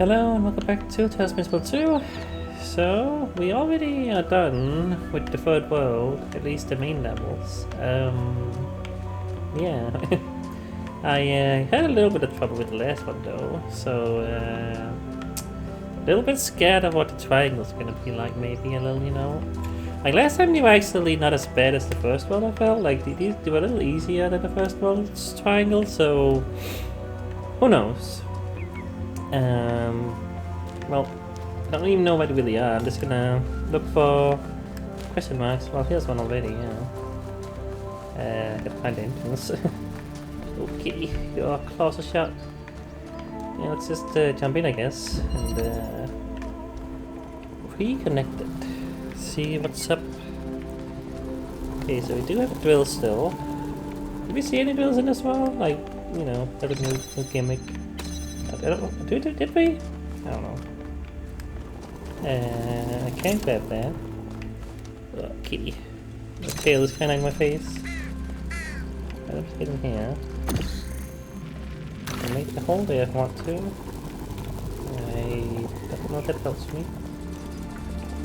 Hello and welcome back to Talos Principle 2. So, we already are done with the third world, at least the main levels. Yeah. I had a little bit of trouble with the last one though, so a little bit scared of what the triangle's gonna be like, maybe a little, you know. Like last time they were actually not as bad as the first one, I felt. Like these they were a little easier than the first world's triangle, so who knows? Well, I don't even know what they really are. I'm just gonna look for question marks. Well, here's one already, yeah. Gotta find the entrance. Okay, your claws are shut. Yeah, let's just jump in, I guess, and reconnect it. See what's up. Okay, so we do have a drill still. Did we see any drills in this one? Like, you know, that a new gimmick. I don't know. Did we? I don't know. I can't grab that. Okay. The tail is kind of in my face. Let's get in here. I can make the hole there if I want to. I don't know if that helps me.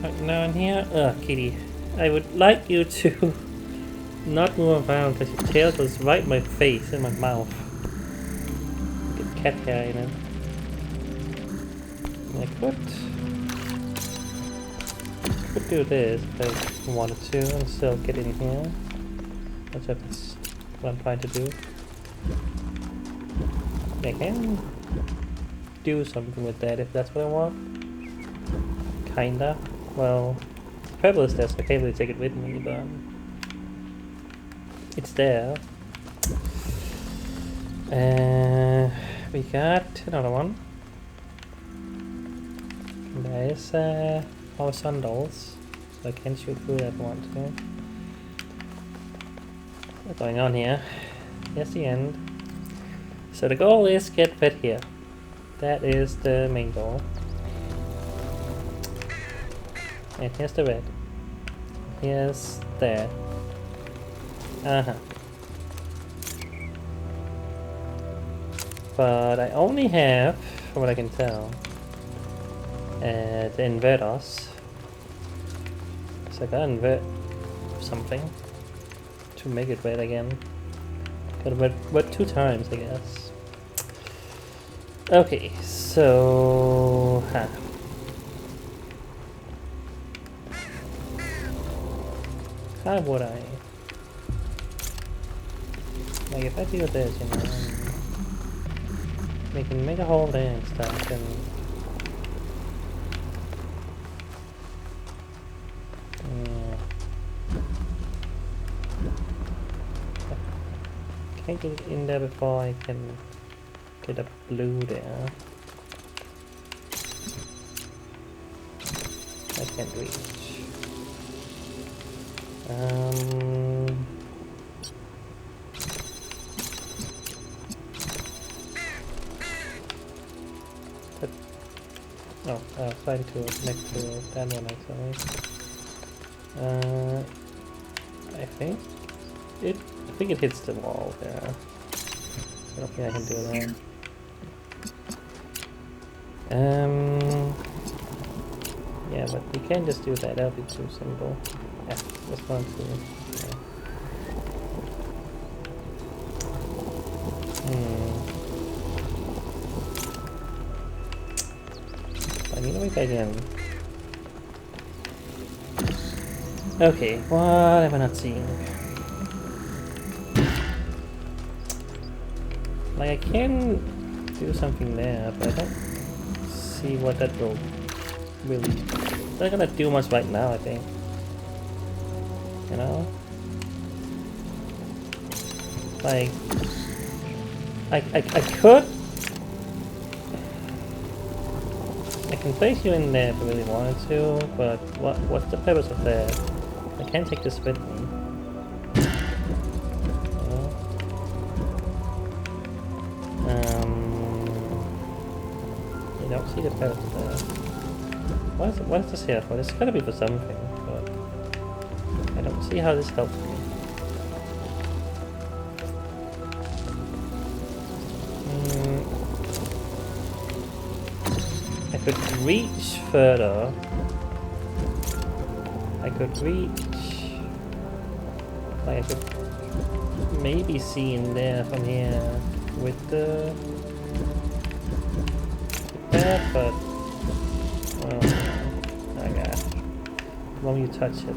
Right now in here. Kitty. I would like you to not move around because your tail goes right in my face, in my mouth. Get cat hair, you know. Like what? Could do this if I wanted to and still get in here. That's what I'm trying to do. I can do something with that if that's what I want. Kinda. Well, the pebble is there, so I can't really take it with me, but it's there. We got another one. There's our sandals, so I can shoot through that one too. What's going on here? Here's the end. So the goal is get fed here. That is the main goal. And here's the red. Here's that. But I only have, from what I can tell, the inverters. So I gotta invert something to make it red again. Gotta wet 2 times, I guess. Okay, so how would I? Like if I do this, you know, we can make a hole there and stuff, and can't get it in there before I can get a blue there. I can't reach. No, trying to connect to that one actually. I think it hits the wall there. I don't think I can do that. Yeah, but we can't just do that. That'll be too simple. Yeah, let's go to. I need to make that again. Okay, what am I not seeing? Like I can do something there, but I don't see what that will really. It's not gonna do much right now, I think. You know, like I could. I can place you in there if I really wanted to, but what's the purpose of that? I can't take this with me. You don't see the purpose of that. What is this here for? This gotta be for something, but I don't see how this helps me. I could reach further. I could reach. Like I could maybe see in there from here with the that, but well, oh god, won't you touch it?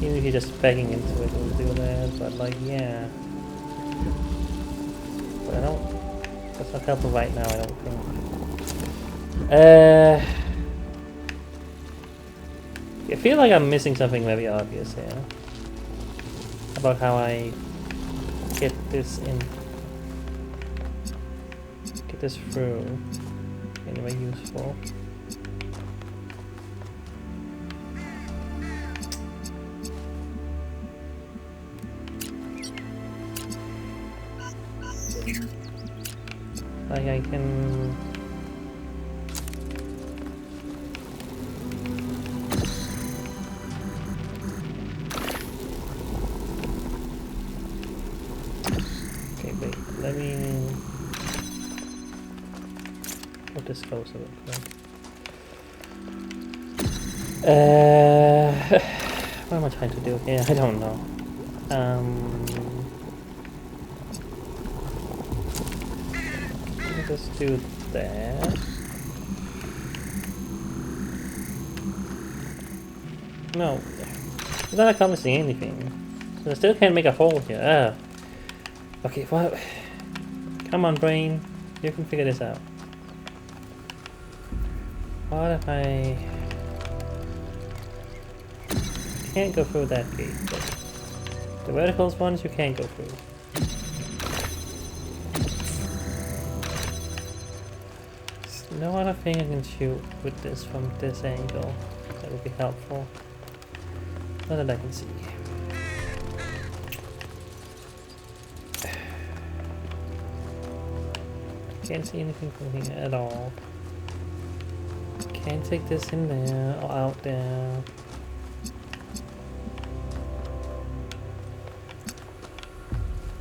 Even if you're just backing into it, it'll do that. But like, yeah, but I don't. That's not helpful right now. I don't think. I feel like I'm missing something very obvious here about how I get this in, get this through anyway useful. Like I can. Let me put this closer real quick. What am I trying to do here? I don't know. Let me just do that. No, it's not accomplishing anything. So I still can't make a hole here. Okay, what? Come on, brain. You can figure this out. What if I can't go through that gate? The verticals ones you can't go through. There's no other thing I can shoot with this from this angle that would be helpful. Not that I can see. Can't see anything from here at all. Can't take this in there or out there.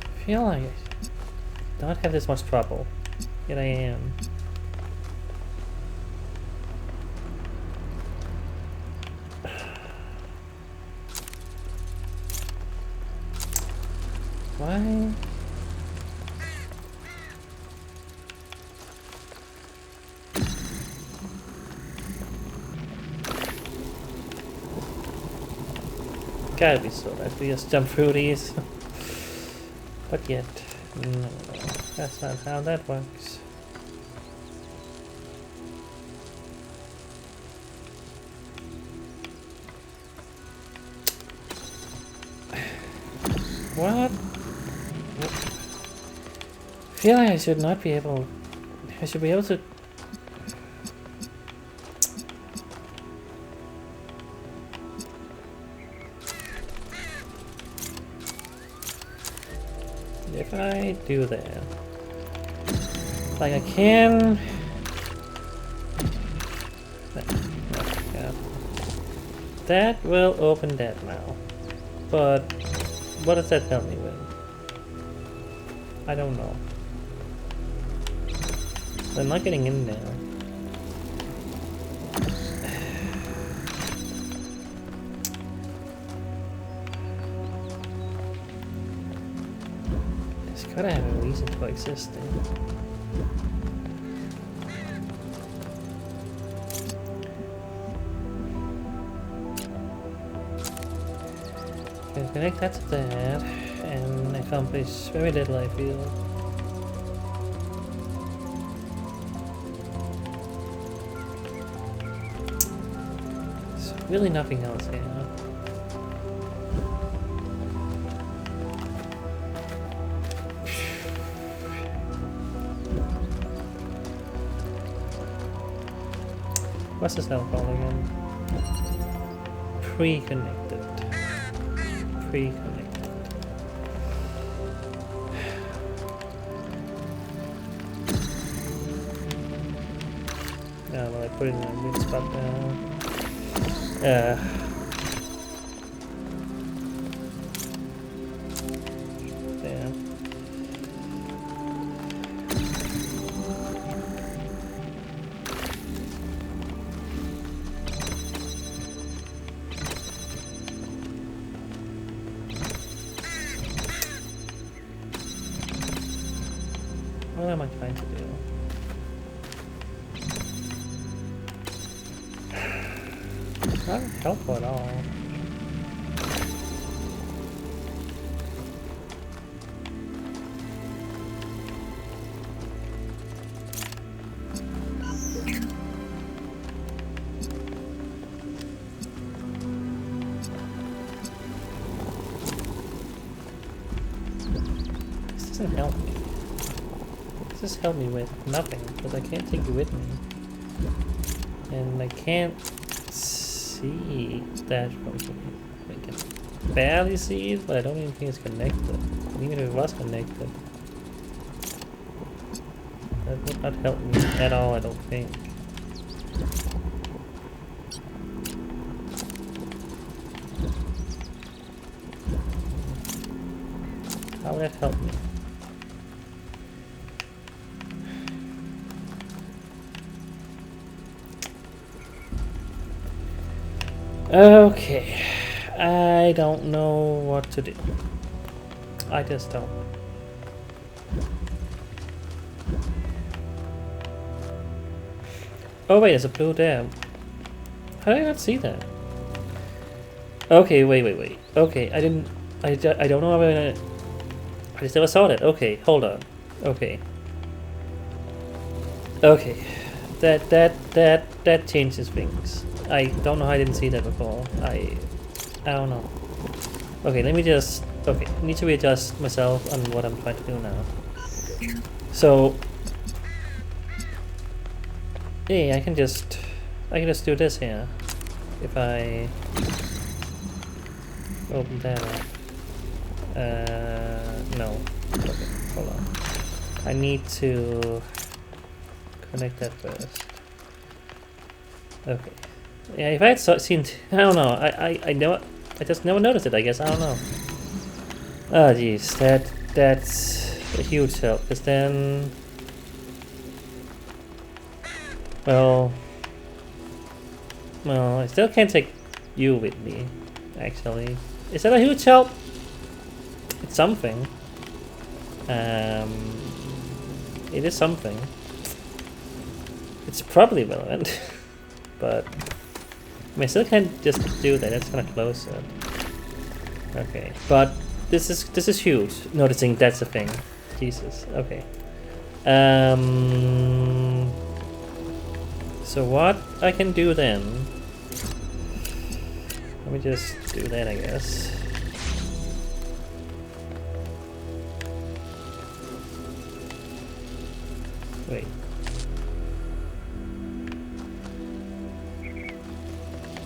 I feel like I don't have this much trouble, yet I am. Why? Gotta be so nice to just jump through these. But yet, no, that's not how that works. What? I feel like I should not be able. I should be able to. If I do that, like I can. That will open that now, but what does that help me with? I don't know. I'm not getting in there. It's gotta have a reason for existing. Okay, connect that to that, and accomplish very little, I feel. Really nothing else here. What's this now called again? Pre-connected. Pre-connected. Well, I put it in a weird spot now. Yeah. Not helpful at all. This doesn't help me. This just help me with nothing, because I can't take you with me. And I can't see that from here. I can barely see it, but I don't even think it's connected. And even if it was connected, that would not help me at all, I don't think. How would that help me? Okay, I don't know what to do. I just don't. Oh wait, there's a blue there. How did I not see that? Okay, wait. Okay, I don't know how I just never saw that. Okay, hold on. Okay. Okay, that changes things. I don't know how I didn't see that before. I don't know. Okay, let me just... Okay, I need to readjust myself on what I'm trying to do now. So... Yeah, I can just do this here. If I... open that up. No. Okay, hold on. I need to... connect that first. Okay. Yeah, if I had seen, I don't know. I just never noticed it. I guess I don't know. Oh jeez, that's a huge help. Cause then, well, I still can't take you with me. Actually, is that a huge help? It's something. It is something. It's probably relevant, but. I still can't just do that. That's kind of close. Okay, but this is huge. Noticing that's a thing. Jesus. Okay. So what I can do then? Let me just do that, I guess. Wait.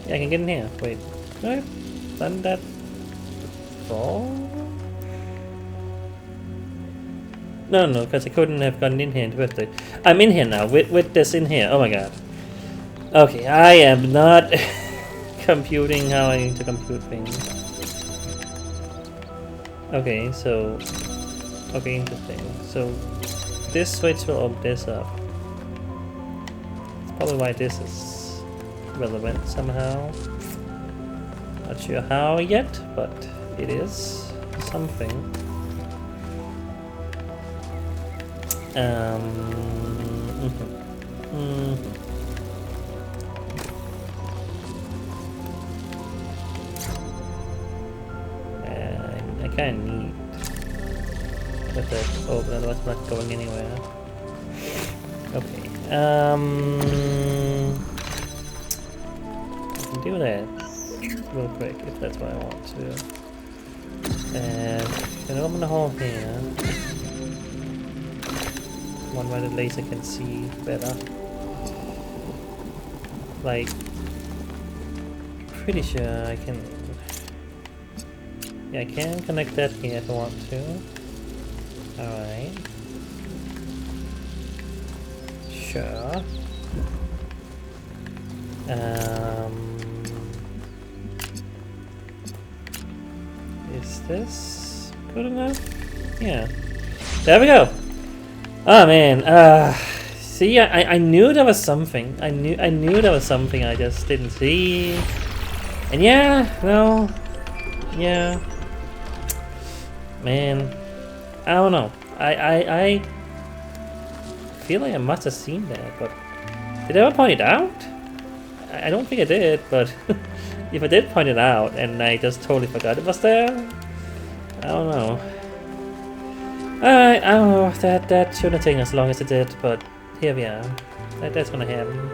Yeah, I can get in here. Wait. I've done that before? No, because I couldn't have gotten in here with it. I'm in here now, with this in here. Oh my god. Okay, I am not computing how I need to compute things. Okay, so... Okay, interesting. So, this switch will open this up. That's probably why this is relevant somehow. Not sure how yet, but it is something. I kind of need with it open, otherwise I'm not going anywhere. Okay. Do that real quick if that's what I want to. And then open the hole here. One where the laser can see better. Like, pretty sure I can. Yeah, I can connect that here if I want to. Alright. Sure. Is this good enough? Yeah. There we go. Oh man. See, I knew there was something. I knew there was something I just didn't see. And yeah, no. Yeah. Man. I don't know. I feel like I must have seen that, but did I ever point it out? I don't think I did, but if I did point it out and I just totally forgot it was there, I don't know. Alright, I don't know, that shouldn't have taken as long as it did, but here we are. That's gonna happen.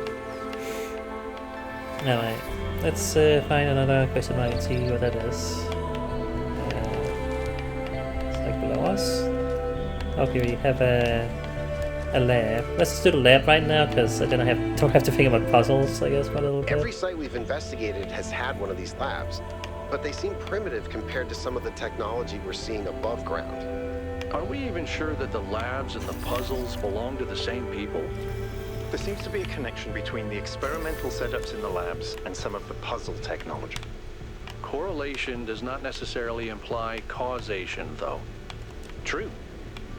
Alright, let's find another question mark and see what that is. It's like below us. Okay, we have a lab. Let's just do the lab right now, because then I don't have to think about puzzles, I guess, for a little bit. Every site we've investigated has had one of these labs, but they seem primitive compared to some of the technology we're seeing above ground. Are we even sure that the labs and the puzzles belong to the same people? There seems to be a connection between the experimental setups in the labs and some of the puzzle technology. Correlation does not necessarily imply causation, though. True.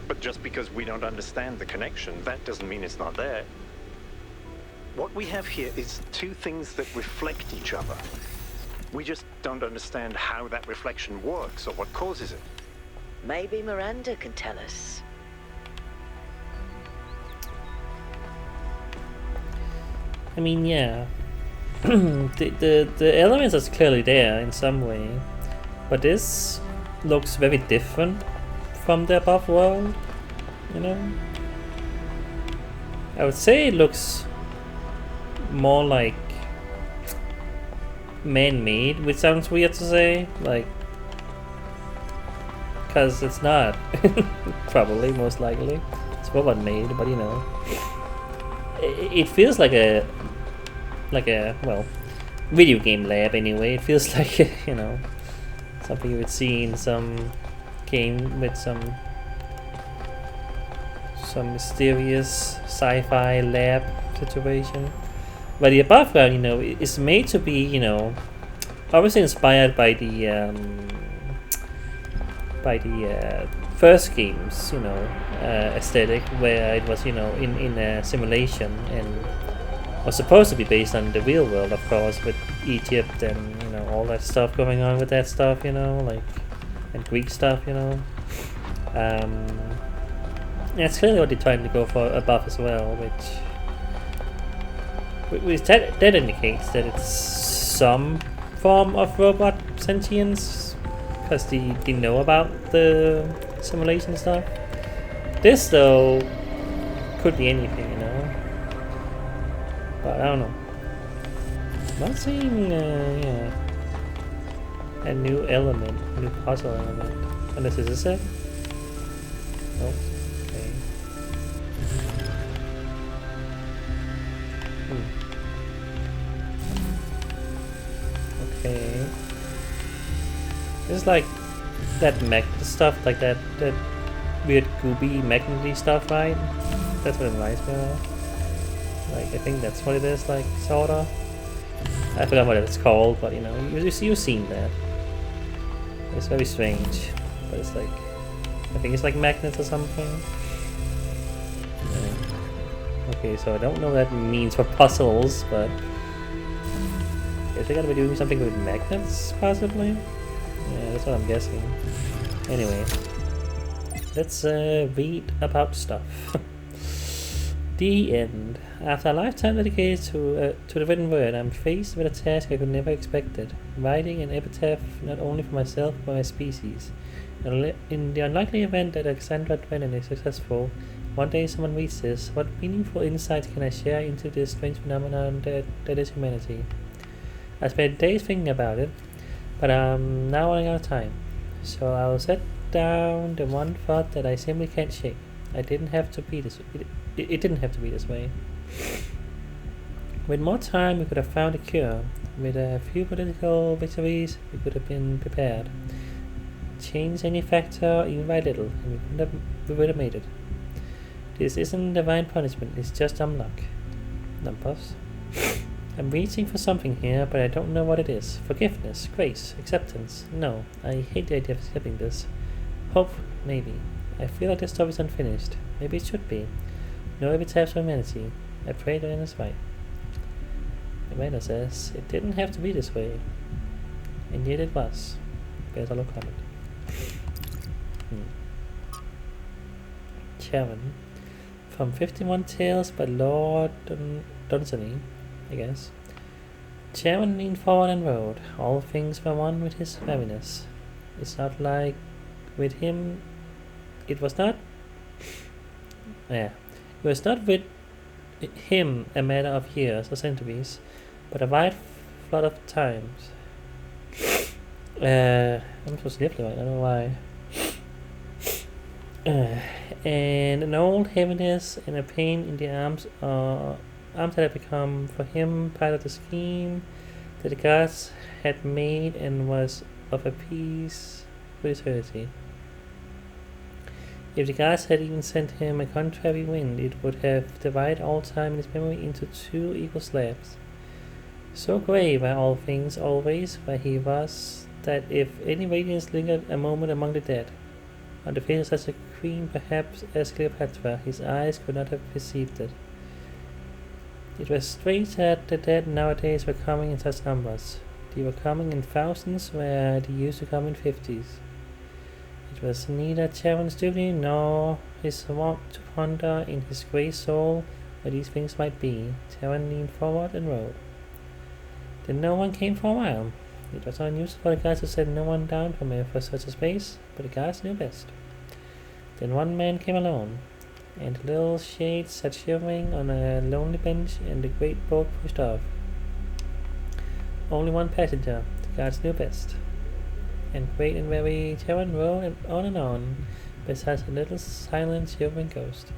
But just because we don't understand the connection, that doesn't mean it's not there. What we have here is two things that reflect each other. We just don't understand how that reflection works or what causes it. Maybe Miranda can tell us. I mean, yeah. the elements are clearly there in some way, but this looks very different from the above world, you know? I would say it looks more like man-made, which sounds weird to say, like, because it's not. Probably, most likely. It's robot-made, but you know. It feels like a well, video game lab anyway. It feels like, you know, something you would see in some game with some mysterious sci-fi lab situation. But the above ground, you know, is made to be, you know, obviously inspired by the first games, you know, aesthetic, where it was, you know, in a simulation and was supposed to be based on the real world, of course, with Egypt and, you know, all that stuff going on with that stuff, you know, like, and Greek stuff, you know. That's clearly what they're trying to go for above as well, which that indicates that it's some form of robot sentience, because they know about the simulation stuff. This, though, could be anything, you know. But I don't know. Not seeing, yeah, a new element, new puzzle element. Unless this is it? Nope. Okay. Okay. This is like that magnet stuff, like that weird gooby magnety stuff, right? That's what it reminds me of. Like, I think that's what it is, like, sorta. I forgot what it's called, but you know, you've seen that. It's very strange, but it's like, I think it's like magnets or something. Yeah. Okay, so I don't know what that means for puzzles, but is they gotta be doing something with magnets, possibly? Yeah, that's what I'm guessing. Anyway, let's read about stuff. The end. After a lifetime dedicated to the written word, I'm faced with a task I could never expected: writing an epitaph not only for myself but my species. In the unlikely event that Alexandra Drennan is successful, one day someone reads this, what meaningful insights can I share into this strange phenomenon that is humanity? I spent days thinking about it, but I'm now running out of time, so I'll set down the one thought that I simply can't shake. It didn't have to be this way. With more time, we could have found a cure. With a few political victories, we could have been prepared. Change any factor, even by little, and we would have made it. This isn't divine punishment, it's just dumb luck. Numbers. I'm reaching for something here, but I don't know what it is. Forgiveness, grace, acceptance. No, I hate the idea of skipping this. Hope, maybe. I feel like this story's unfinished. Maybe it should be. No epitaphs for humanity. I pray that is right. Amanda says, it didn't have to be this way. And yet it was. There's a low comment. Sharon. From 51 Tales by Lord Dunsany, I guess. Chairman leaned forward and wrote, all things were one with his heaviness. It's not like with him, it was not with him a matter of years or centuries, but a wide flood of times. I'm supposed to live like I don't know why. And an old heaviness and a pain in the arms that had become for him part of the scheme that the gods had made and was of a piece with eternity. If the gods had even sent him a contrary wind, it would have divided all time in his memory into two equal slabs. So grey were all things always where he was, that if any radiance lingered a moment among the dead, on the face of such a queen perhaps as Cleopatra, his eyes could not have perceived it. It was strange that the dead nowadays were coming in such numbers. They were coming in thousands where they used to come in 50s. It was neither Charon's duty nor his wont to ponder in his grey soul where these things might be. Charon leaned forward and wrote. Then no one came for a while. It was unusual for the gods to send no one down from here for such a space, but the gods knew best. Then one man came alone, and the little shade sat shivering on a lonely bench, and the great boat pushed off. Only one passenger, the gods knew best. And great and weary Charon rode on and on, beside a little silent shivering ghost.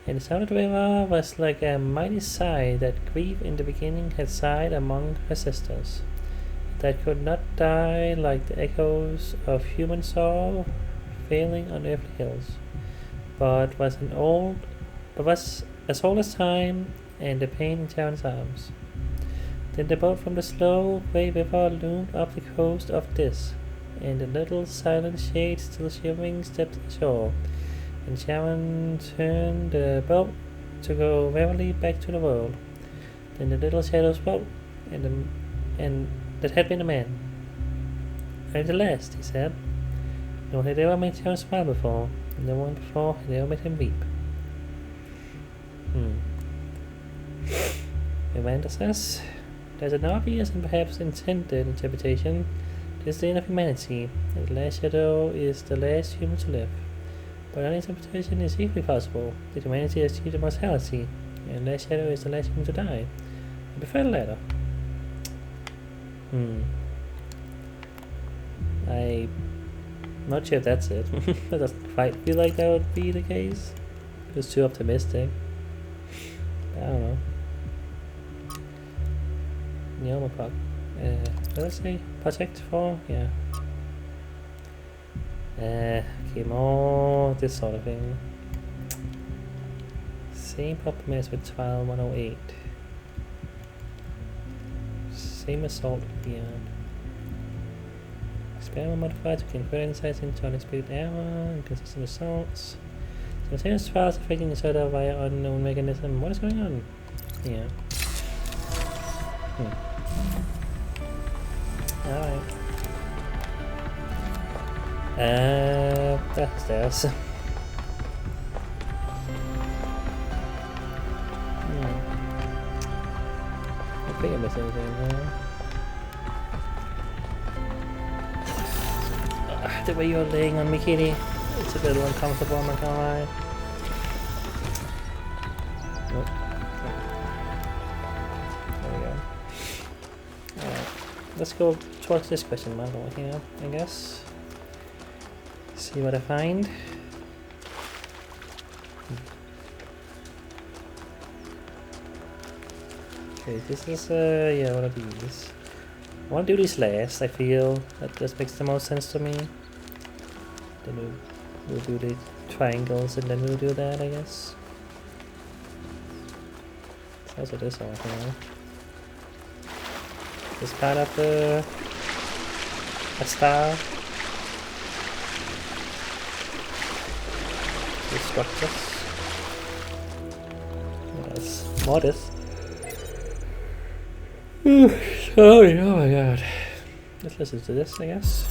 And the sound of the river was like a mighty sigh that grief in the beginning had sighed among her sisters, that could not die like the echoes of human sorrow failing on earthly hills, but was as old as time and the pain in Charon's arms. Then the boat from the slow grey river loomed up the coast of this, and the little silent shade still shivering stepped ashore, and Charon turned the boat to go wearily back to the world. Then the little shadow spoke, and that had been a man. At the last, he said. No one had ever made Charon smile before, and no one before had ever made him weep. Amanda says, there's an obvious and perhaps intended interpretation. This is the end of humanity, and the last shadow is the last human to live. But another interpretation is equally possible, that humanity has achieved immortality, and the last shadow is the last human to die. I prefer the latter. I'm not sure if that's it. That doesn't quite feel like that would be the case. It was too optimistic. I don't know. Neoma what did I say? Project 4? Yeah. Okay, more this sort of thing. Same problem as with 12108. Same assault beyond. Experiment modified to gain further insights into unexpected error, inconsistent results. Simultaneous trials affecting each other via unknown mechanism. What is going on? Yeah. Alright. That's theirs. I think I missed anything there. The way you're laying on me, kitty. It's a little uncomfortable, I'm not gonna lie. Nope. There we go. Alright. Let's go towards this question mark over here, I guess. See what I find. Okay, this is yeah, one of these. I want to do these last, I feel that this makes the most sense to me. Then we'll do the triangles and then we'll do that, I guess. It's also this one here. This part of a star. The structures. That's modest. Sorry, oh my god. Let's listen to this, I guess.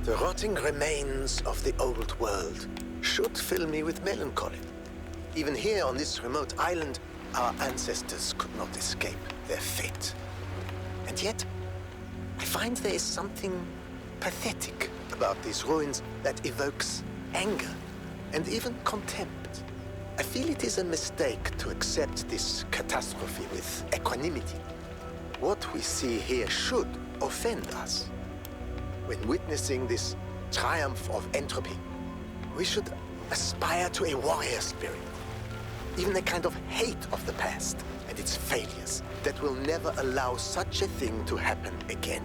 The rot rotting remains of the old world should fill me with melancholy. Even here on this remote island, our ancestors could not escape their fate. And yet, I find there is something pathetic about these ruins that evokes anger and even contempt. I feel it is a mistake to accept this catastrophe with equanimity. What we see here should offend us. When witnessing this triumph of entropy, we should aspire to a warrior spirit. Even a kind of hate of the past and its failures that will never allow such a thing to happen again.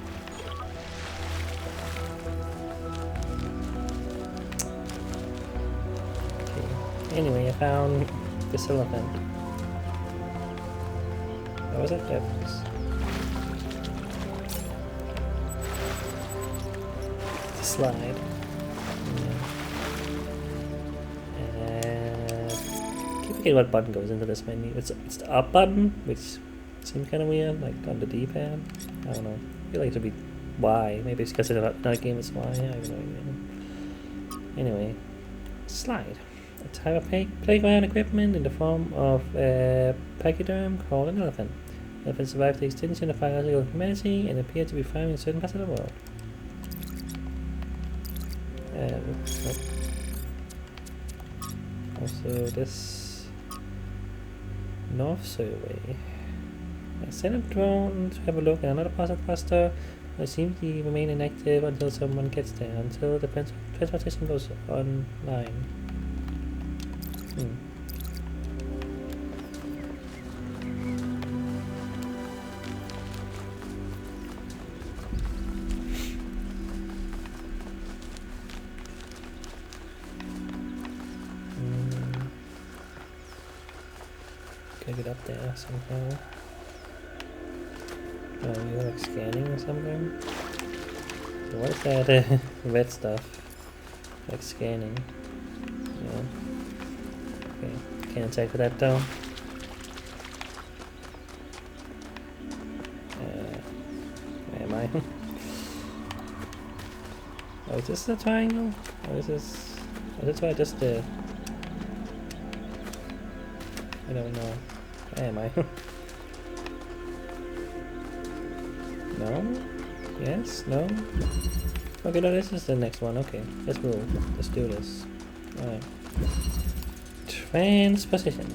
Okay. Anyway, I found this elephant. What was it? That was... It's a slide. What button goes into this menu? It's the up button, which seems kind of weird, like on the D-pad. I don't know. I feel like it should be Y. Maybe it's because another game is Y. I have no idea. Anyway, slide. A type of playground equipment in the form of a pachyderm called an elephant. Elephants survived the extinction of biological humanity and appear to be thriving in certain parts of the world. Also, this North Survey. I sent a drone to have a look at another puzzle cluster. It seems to remain inactive until someone gets there, until the transportation goes online. Get up there somehow. Oh, you're like scanning or something? So what is that red stuff? Like scanning. Yeah. Okay, can't check for that though. Where am I? Oh, is this the triangle? Or is this... Oh, that's what I just did. I don't know. Where am I? No? Yes? No? Okay, no, this is the next one. Okay, let's move. Let's do this. Alright. Transposition.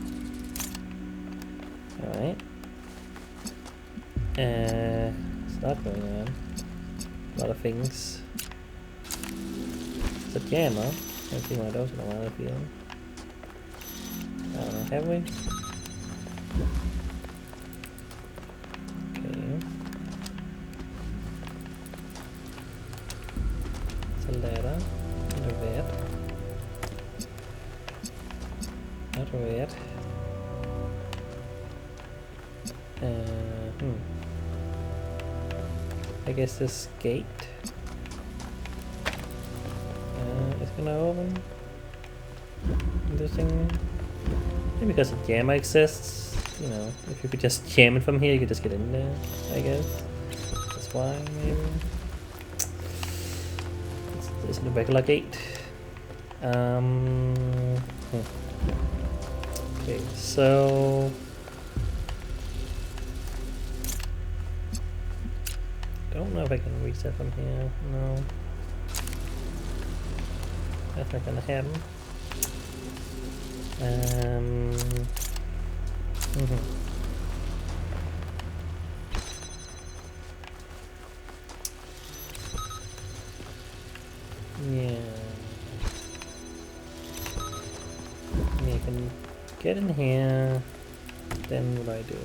Alright. It's not going on. A lot of things. It's a jammer. I haven't seen one of those in a while, I feel. I don't know, have we? Okay. It's a ladder. And a red. Not red. I guess this gate is gonna open. Interesting. Maybe because the jammer exists, you know, if you could just jam it from here, you could just get in there, I guess. That's why, maybe. This is a regular gate. Okay, so... Don't know if I can reach that from here, no. That's not gonna happen. Yeah. I can get in here. Then what do I do?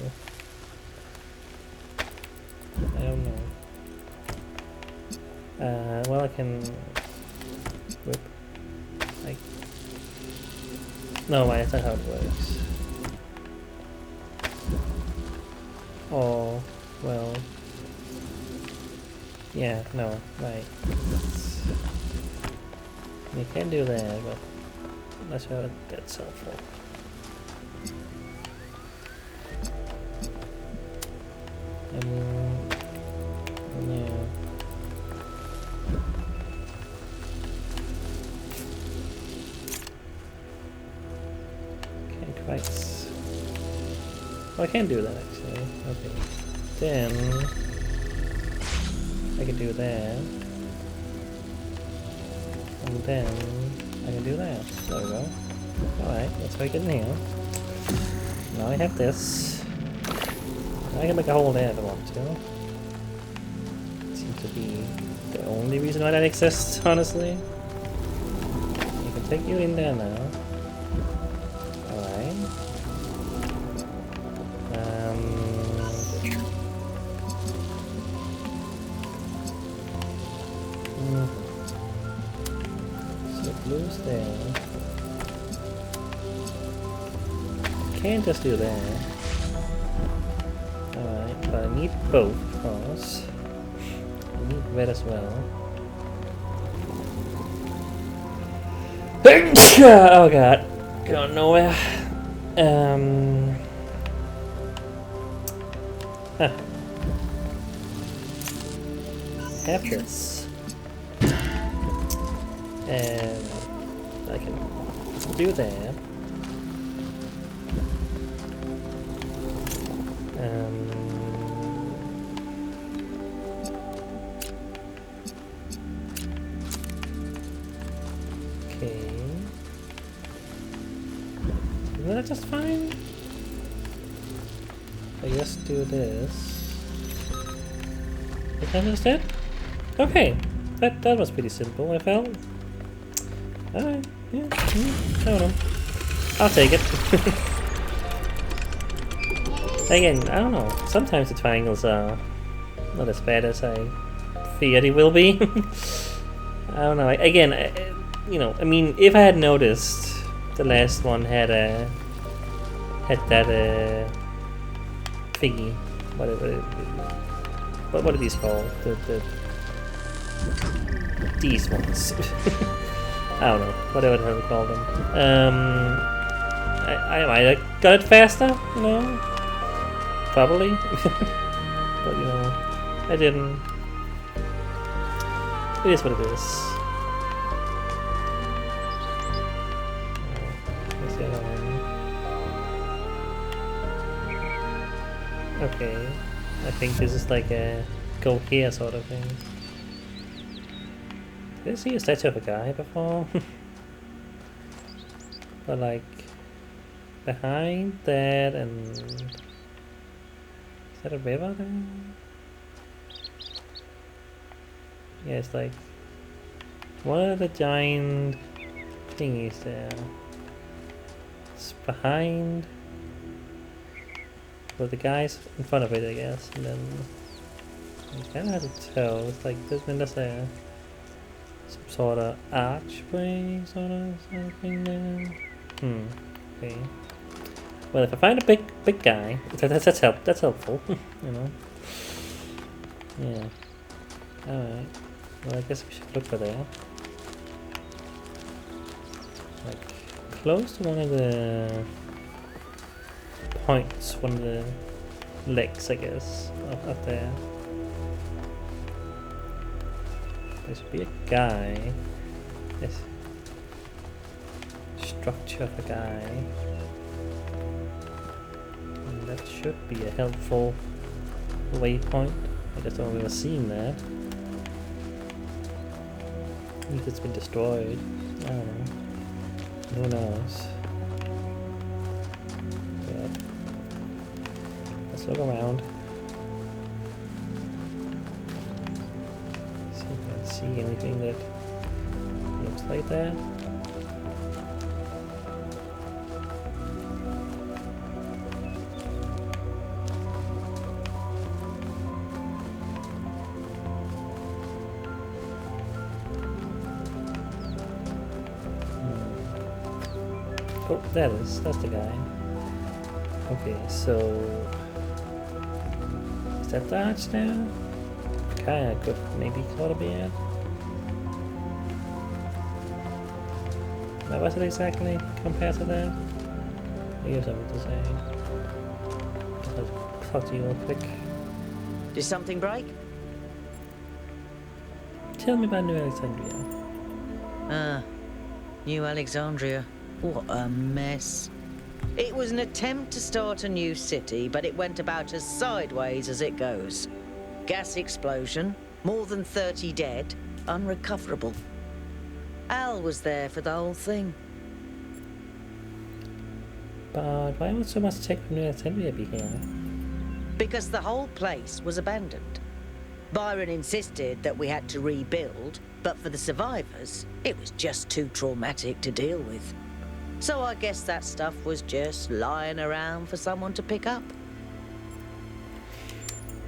I don't know. Well, I can whip. Like. No, that's not how it works. Oh, well. Yeah, no, right. You can do that, but I'm not sure that's helpful. Yeah. Right. Oh, I can do that actually. Okay. Then I can do that. And then I can do that. There we go. Alright, let's make it in here. Now I have this. I can make a hole there if I want to. Seems to be the only reason why that exists, honestly. I can take you in there now. Alright. So blue's there. Can't just do that. Alright, but I need both, of course. I need red as well. Oh god. Going nowhere. Huh. Have this. And I can do that. Okay. Is that just fine? I just do this. Is that just it? Okay. That was pretty simple, I felt. Alright, yeah, I don't know. I'll take it. Again, I don't know. Sometimes the triangles are not as bad as I feared it will be. I don't know. Again, you know, I mean, if I had noticed the last one had that thingy, what are these called? These ones. I don't know, whatever the hell we call them. I might have got it faster, you know? Probably. But, you know, I didn't. It is what it is. Where's the other one? Okay. I think this is like a go here sort of thing. Did I see a statue of a guy before? But like behind that, and is that a river there? Yeah, it's like one of the giant thingies there. It's behind, well, the guy's in front of it, I guess, and then you kind of have to tell. It's like there's a some sort of archway sort of thing there. Okay. Well, if I find a big guy, that's helpful, you know. Yeah. All right. Well, I guess we should look for that. Like close to one of the points, one of the legs, I guess, up there. There should be a guy. This structure of a guy. And that should be a helpful waypoint. I just don't remember seeing that. If it's been destroyed. I don't know. Who knows? But let's look around. See if I can see anything that looks like that. Oh, that's the guy. Okay, so is that the arch now? Kinda could maybe call it bad. What was it exactly compared to that? You have something to say. I'll talk to you real quick. Did something break? Tell me about New Alexandria. Ah, New Alexandria. What a mess. It was an attempt to start a new city, but it went about as sideways as it goes. Gas explosion, more than 30 dead, unrecoverable. Al was there for the whole thing. But why would so much tech from the assembly be here? Because the whole place was abandoned. Byron insisted that we had to rebuild, but for the survivors, it was just too traumatic to deal with. So I guess that stuff was just lying around for someone to pick up.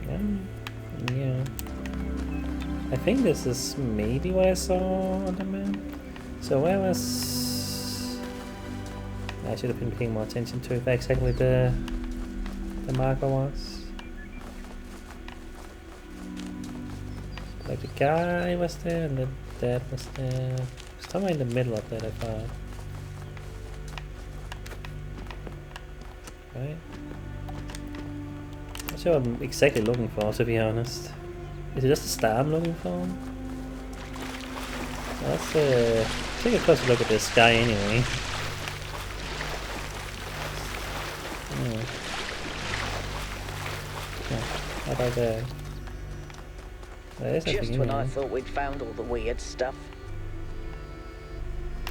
Yeah. I think this is maybe what I saw on the map. So where was... I should have been paying more attention to where exactly the marker was. Like the guy was there and the dad was there. Somewhere in the middle of that I thought. Right? Not sure what I'm exactly looking for, to be honest. Is it just a star I'm looking for? Let's take a closer look at this guy anyway. How about that? Just when I thought we'd found all the weird stuff.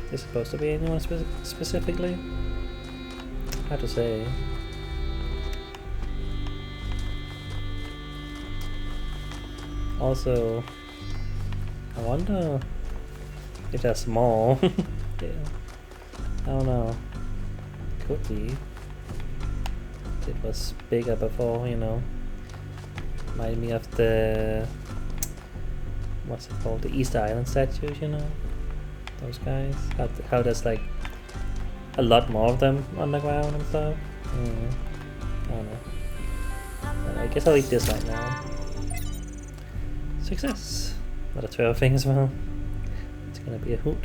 Is it supposed to be anyone specifically? Hard to say. Also, I wonder if they're small. Yeah. I don't know. Could be. It was bigger before, you know. Remind me of the... what's it called? The Easter Island statues, you know? Those guys. How there's like a lot more of them on the ground and stuff. I don't know. But I guess I'll eat this right now. Success! Another 12 thing as well. It's gonna be a hoot.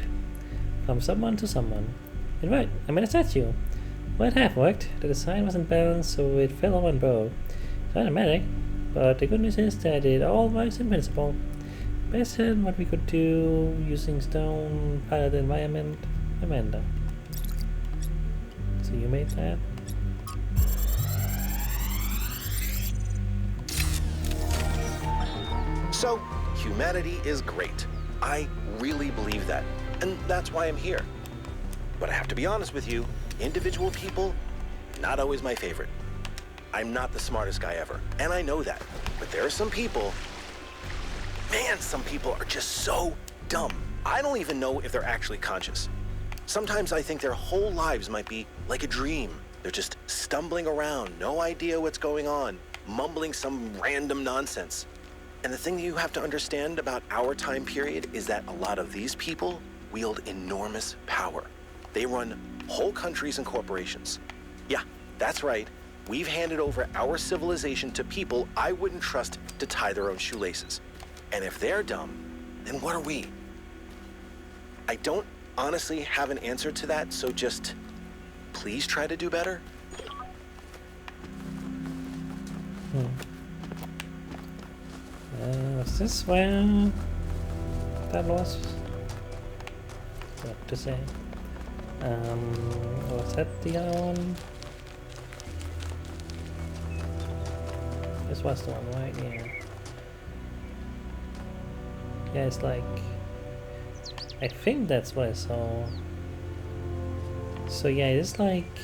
From someone to someone. And right, I made a statue. Well, it half worked. The design wasn't balanced, so it fell over and broke. It's automatic, but the good news is that it all works in principle. Best in what we could do using stone, pilot the environment, Amanda. So you made that? So, humanity is great. I really believe that, and that's why I'm here. But I have to be honest with you, individual people, not always my favorite. I'm not the smartest guy ever, and I know that. But there are some people, man, some people are just so dumb. I don't even know if they're actually conscious. Sometimes I think their whole lives might be like a dream. They're just stumbling around, no idea what's going on, mumbling some random nonsense. And the thing that you have to understand about our time period is that a lot of these people wield enormous power. They run whole countries and corporations. Yeah, that's right. We've handed over our civilization to people I wouldn't trust to tie their own shoelaces. And if they're dumb, then what are we? I don't honestly have an answer to that, so just please try to do better. Was this where that was? What to say? Was that the other one? This was the one, right? Yeah. Yeah, it's like... I think that's what I saw. So yeah, it's like...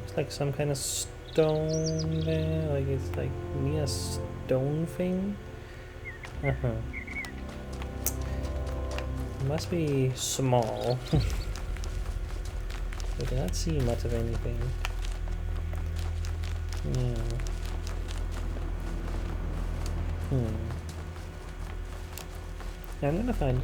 It's like some kind of stone there, like it's like near a stone thing. It must be small. I do not see much of anything. Yeah. Yeah, I'm gonna find it.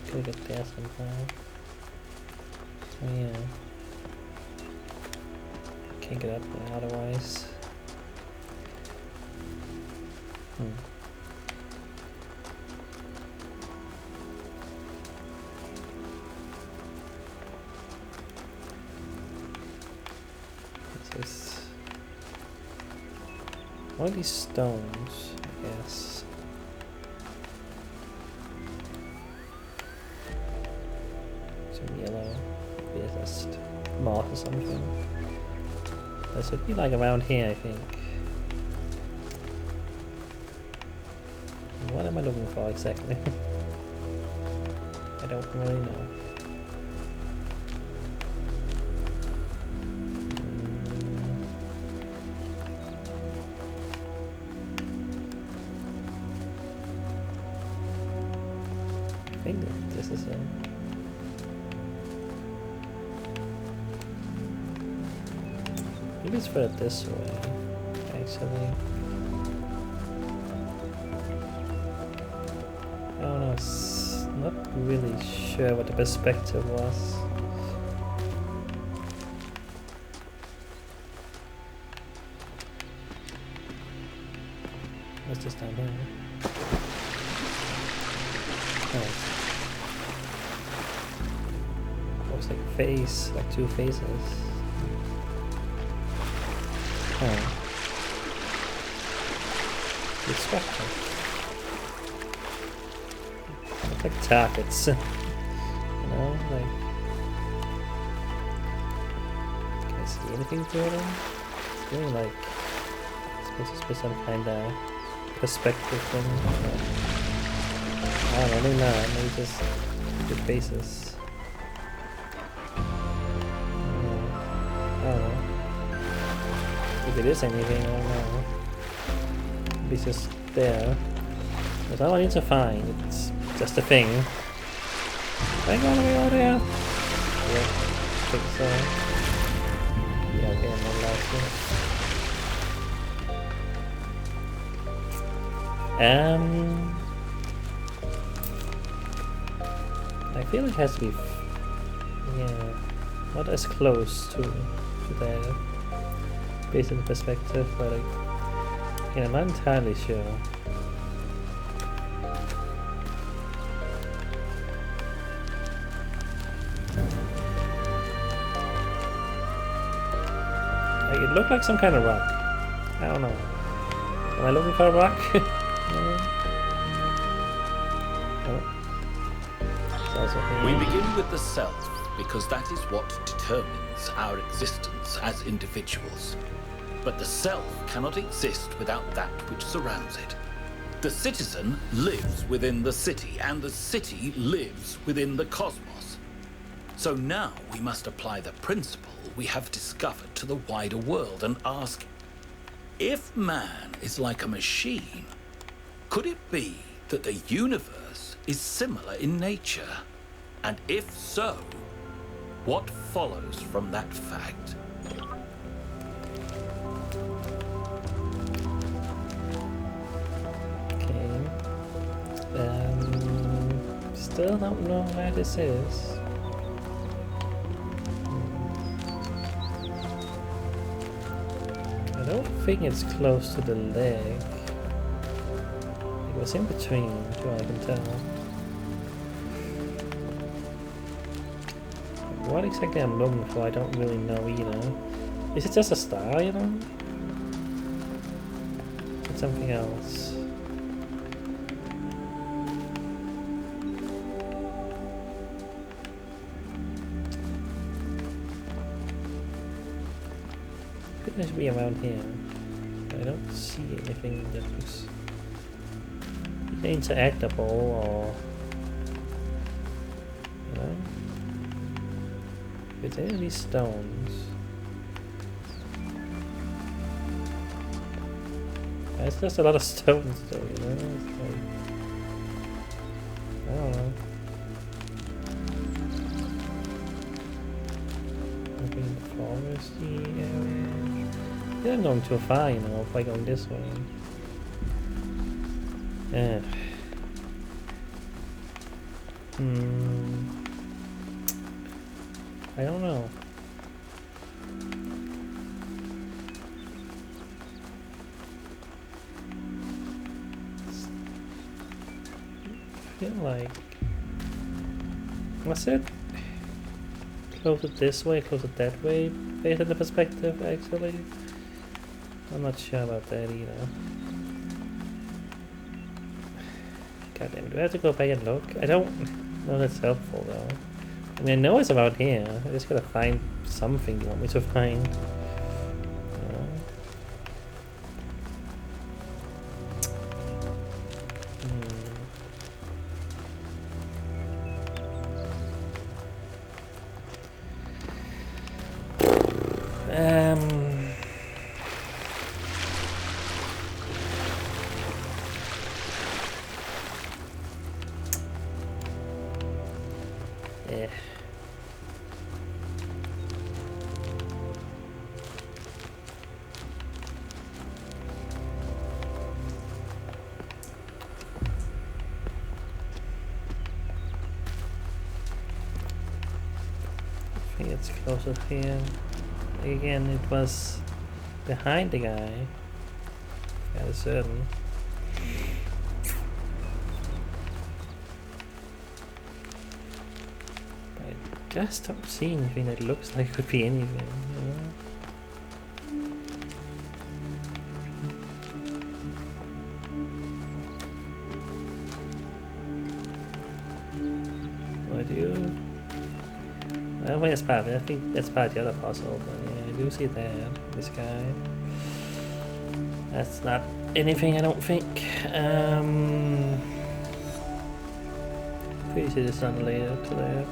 Could get there somehow. Oh yeah. Can't get up there otherwise. What are these stones, I guess? Some yellow. Maybe it's just moth or something. This would be like around here, I think. What am I looking for exactly? I don't really know. I think that this is it. Maybe it's further this way, actually. I don't know, not really sure what the perspective was. What's this down here? Oh. Looks like a face, like two faces. Oh. The structure. Look like targets. You know, like. Can I see anything through them? It's really like. It's supposed to be some kind of perspective thing. I don't really know. Maybe just good faces. I don't know. If it is anything, I don't know. Maybe it's just there. That's all I need to find. It's just a thing. Am I going all the way out there? Yeah, I think so. Yeah, okay, I'm not last I feel it has to be, yeah, not as close to that, based on the perspective, but yeah, I'm not entirely sure. Like, it looked like some kind of rock. I don't know. Am I looking for a rock? No. Oh. We begin with the self because that is what determines our existence as individuals. But the self cannot exist without that which surrounds it. The citizen lives within the city, and the city lives within the cosmos. So now we must apply the principle we have discovered to the wider world and ask, if man is like a machine, could it be that the universe is similar in nature? And if so, what follows from that fact? Okay. Still don't know where this is. I don't think it's close to the leg. It was in between, so I can tell. What exactly I'm looking for, I don't really know either. Is it just a star, you know? It's something else. It should be around here. I don't see anything that looks either interactable or, you know? Is there any stones? There's just a lot of stones though, you know? It's like, I don't know. Maybe in the foresty area. Yeah, I'm going too far, you know, by going this way. Yeah. I don't know. I feel like... Was it closer this way, closer that way, based on the perspective, actually? I'm not sure about that either. God damn it, do I have to go back and look? I don't know that's helpful though. I mean, I know it's about here. I just gotta find something you want me to find. Yeah. I think it's closer here. Again, it was behind the guy. Fairly certain. Just don't see anything that looks like it could be anything, you know? What do you? I don't think that's part of it. I think that's part of the other puzzle, but yeah, I do see that. This guy. That's not anything, I don't think. Pretty sure it's unrelated to that.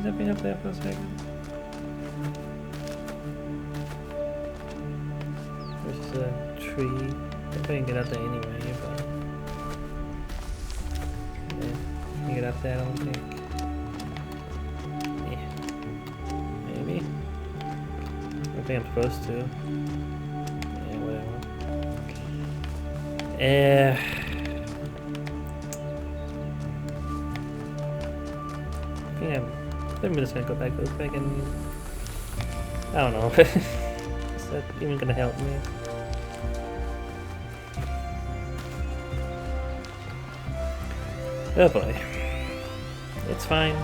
Something up there for a second. There's a tree. I couldn't get up there anyway, but yeah, you get up there, I don't think. Yeah, maybe. I think I'm supposed to. Yeah, whatever. I think I'm just gonna go back real quick and I don't know. Is that even gonna help me? Oh boy. It's fine.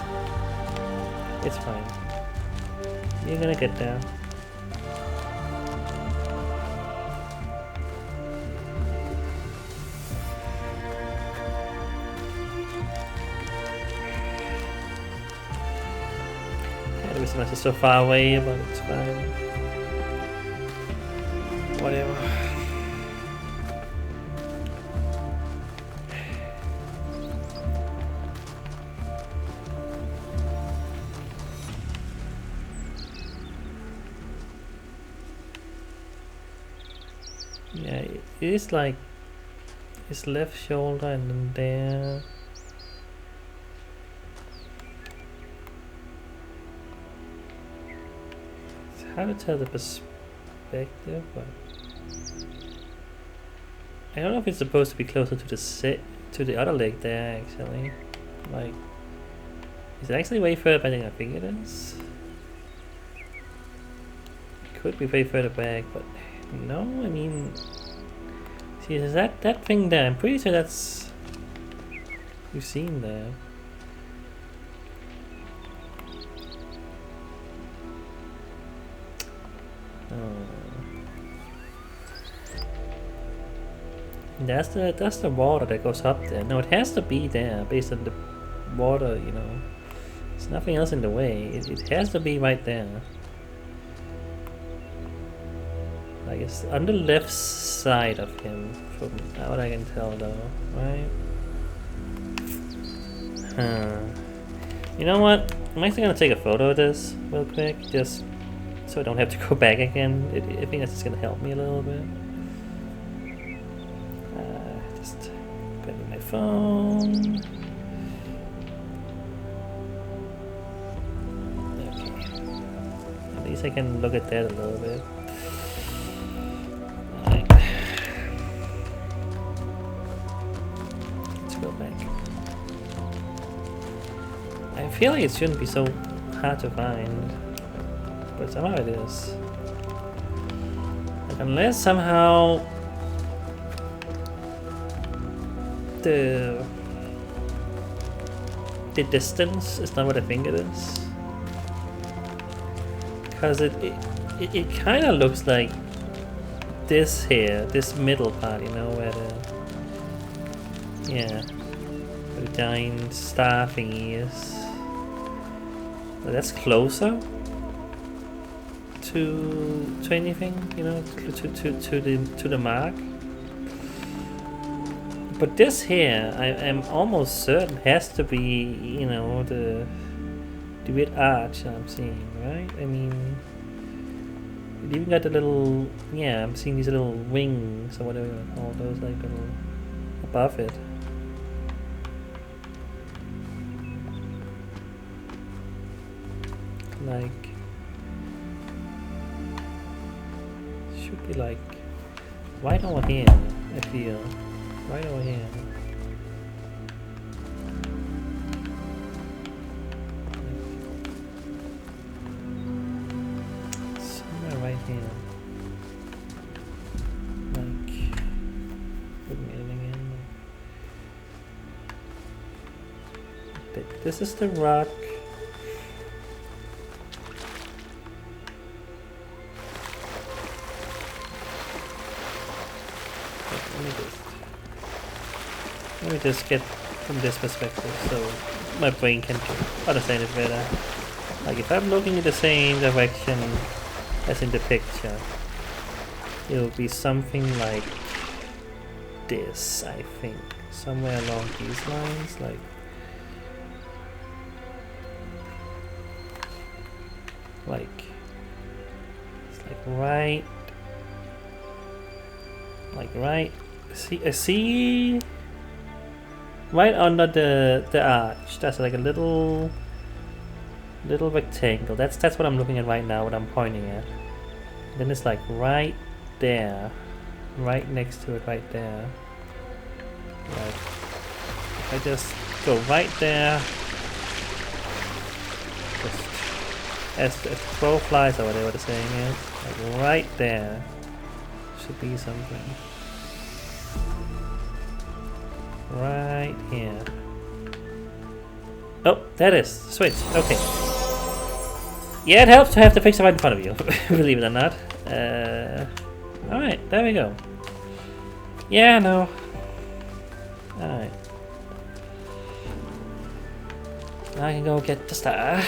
It's fine. You're gonna get there. It's so far away, but it's fine. Whatever. Yeah, it is like his left shoulder and then there. Hard to tell the perspective, but I don't know if it's supposed to be closer to the other leg there. Actually, like, is it actually way further back than I think it is? It could be way further back, but no. I mean, see, is that thing there? I'm pretty sure that's you've seen there. That's the water that goes up there. No, it has to be there based on the water, you know. There's nothing else in the way. It has to be right there. Like it's on the left side of him, from what I can tell though, right? You know what? I'm actually gonna take a photo of this real quick, just so I don't have to go back again. I think that's just gonna help me a little bit. Just grab my phone. Okay. At least I can look at that a little bit. Alright. Let's go back. I feel like it shouldn't be so hard to find, but somehow it is. Like, unless somehow the the distance is not what I think it is. Because it kind of looks like this here, this middle part, you know, where the... Yeah. Where the giant star thingy is. But that's closer to anything, you know, to the mark. But this here, I am almost certain has to be, you know, the weird arch I'm seeing, right? I mean, it even got the little, yeah, I'm seeing these little wings or whatever you want to call those, like little above it. Like, should be like right over here, I feel. Right over here. Somewhere right here. Like, putting anything in. This is the rock. Let me just get from this perspective so my brain can understand it better. Like if I'm looking in the same direction as in the picture, it will be something like this, I think. Somewhere along these lines, like it's like right see right under the arch. That's like a little rectangle. That's what I'm looking at right now, what I'm pointing at. Then it's like right there, right next to it, right there. Like I just go right there, just as the crow flies or whatever the saying is. Like right there should be something. Right here. Oh, that is switch. Okay. Yeah, it helps to have the picture right in front of you, believe it or not. Alright, there we go. Yeah, no. Alright. I can go get the star.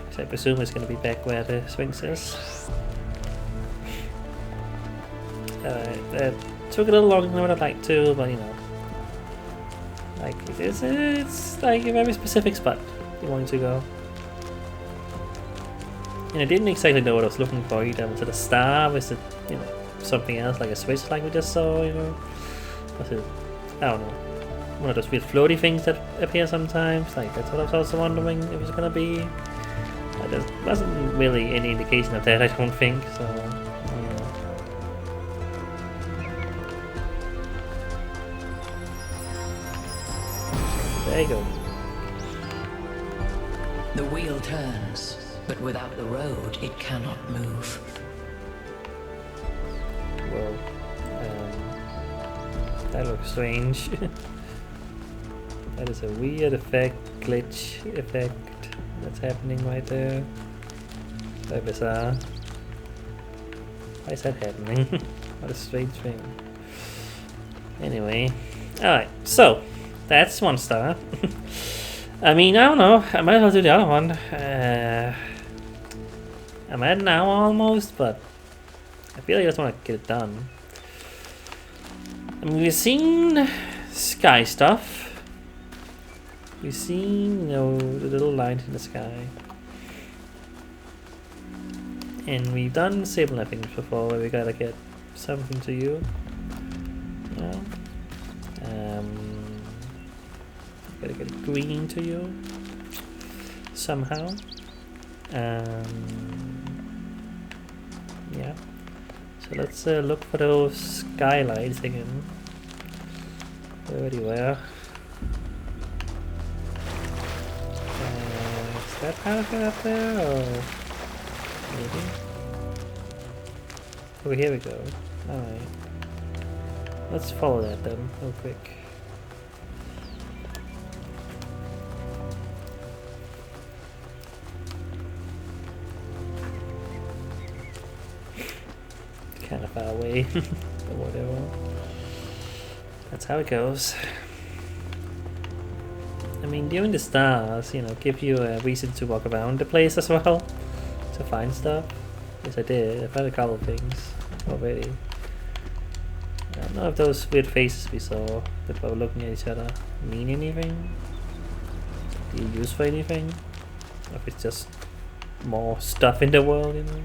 Which I presume is going to be back where the Sphinx is. Alright, that took a little longer than what I'd like to, but you know. Like, it's like a very specific spot you want to go. And I didn't exactly know what I was looking for either. Was it a star? Was it, you know, something else like a switch like we just saw, you know? Was it, I don't know, one of those weird floaty things that appear sometimes? Like, that's what I was also wondering if it was gonna be. There wasn't really any indication of that, I don't think, so, yeah. There you go. The wheel turns, but without the road, it cannot move. Well, that looks strange. That is a weird effect, glitch effect that's happening right there. Very bizarre. Why is that happening? What a strange thing. Anyway, alright, so that's one star. I mean, I don't know, I might as well do the other one. I'm at an hour almost, but I feel like I just want to get it done. I mean, we've seen sky stuff. We've seen, you know, the little lines in the sky. And we've done similar things before where we gotta get something to you. You know? Gotta get green to you somehow. Yeah. So let's look for those skylights again. Everywhere. Is that part of it up there, or maybe? Oh, here we go. Alright. Let's follow that then, real quick. kind of far away. But whatever. That's how it goes. I mean, doing the stars, you know, give you a reason to walk around the place as well. To find stuff. Yes, I did. I found a couple of things already. I don't know if those weird faces we saw that were looking at each other mean anything. Do you use for anything? Or if it's just more stuff in the world, you know?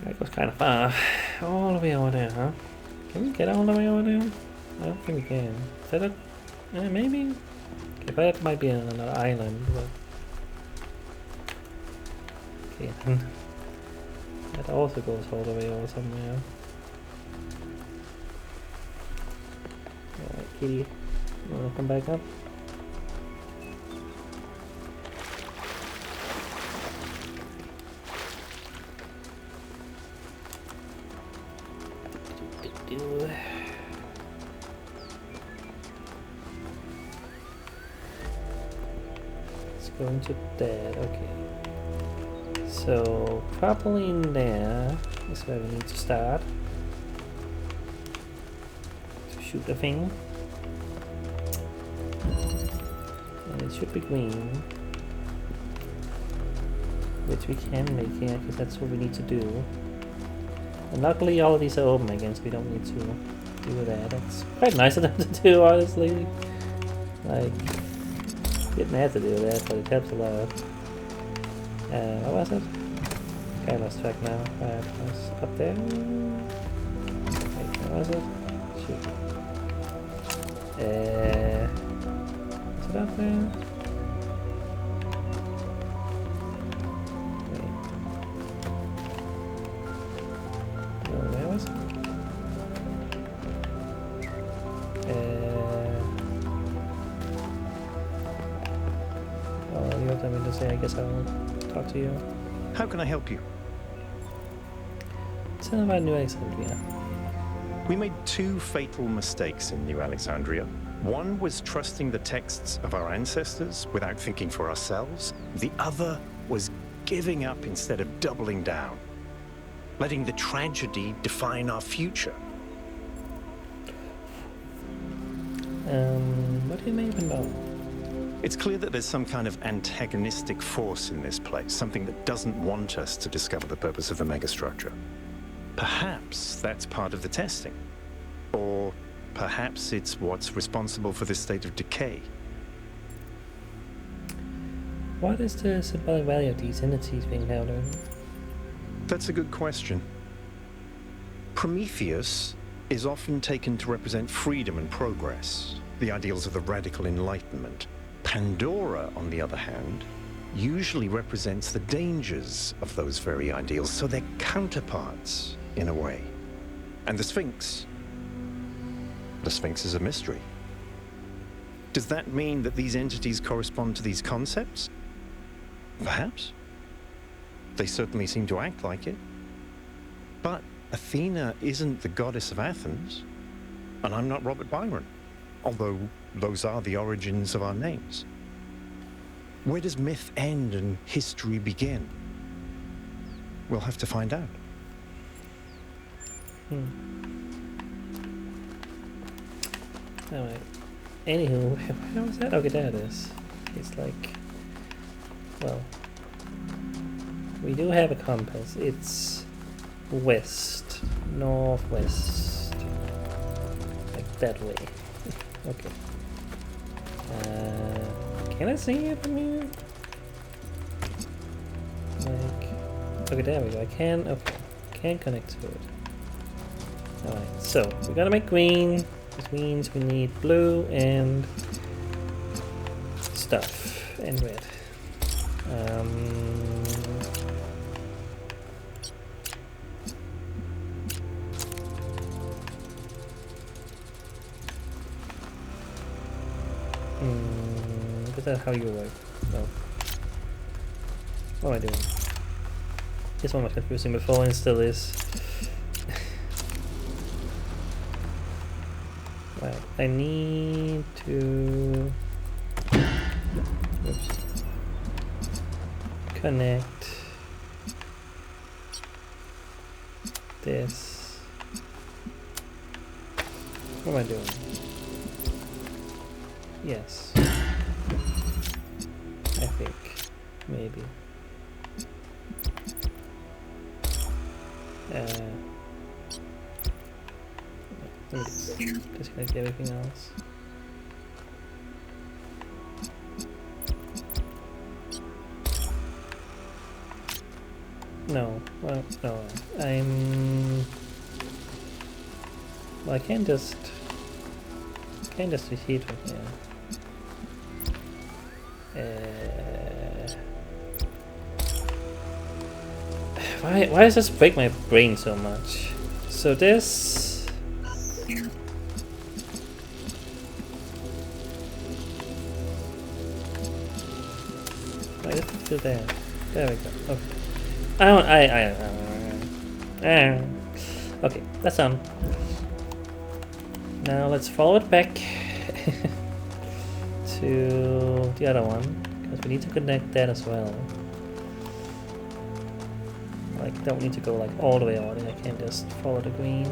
That goes kind of far. All the way over there, huh? Can we get all the way over there? I don't think we can. Is that a... maybe? Okay, but that might be another island, but... Okay, then. That also goes all the way over somewhere. Alright, kitty. You wanna come back up? Let's go into that, okay. So, probably in there is where we need to start. To shoot the thing. And it should be green. Which we can make here, because that's what we need to do. And luckily all of these are open again, so we don't need to do that. That's quite nice of them to do, honestly. Like, didn't have to do that, but it helps a lot. What was it? Okay, I lost track now. It was up there. Wait, where was it? Shoot. Is it up there? Wait. No, where was it? Oh, you have something to say, I guess I'll talk to you. How can I help you? Tell me about New Alexandria. We made two fatal mistakes in New Alexandria. One was trusting the texts of our ancestors without thinking for ourselves. The other was giving up instead of doubling down, letting the tragedy define our future. What do you mean by that? It's clear that there's some kind of antagonistic force in this place, something that doesn't want us to discover the purpose of the megastructure. Perhaps that's part of the testing. Or perhaps it's what's responsible for this state of decay. What is the symbolic value of these entities being held in? That's a good question. Prometheus is often taken to represent freedom and progress, the ideals of the radical Enlightenment. Pandora, on the other hand, usually represents the dangers of those very ideals, so they're counterparts, in a way. And the Sphinx is a mystery. Does that mean that these entities correspond to these concepts? Perhaps. They certainly seem to act like it. But Athena isn't the goddess of Athens, and I'm not Robert Byron, although those are the origins of our names. Where does myth end and history begin? We'll have to find out. Alright. Anywho, where was that? Okay, there it is. It's like... Well... We do have a compass. It's... west. Northwest. Like that way. Okay. Can I see it from here? Like... Okay, there we go. I can... Okay. Can connect to it. Alright, so we gotta make green. This means we need blue and stuff and red. Is that how you work? No. What am I doing? This one was confusing before and still is. Right, I need to Oops. Connect this. What am I doing? Yes. I think. Maybe. Let me disconnect everything else. No, well, no, well, I can't just receive from here. Why does this break my brain so much? So this. Why did it do that? There we go. Okay. Okay, that's done. Now let's follow it back to the other one, because we need to connect that as well. Like, don't need to go like all the way out, and I can just follow the green.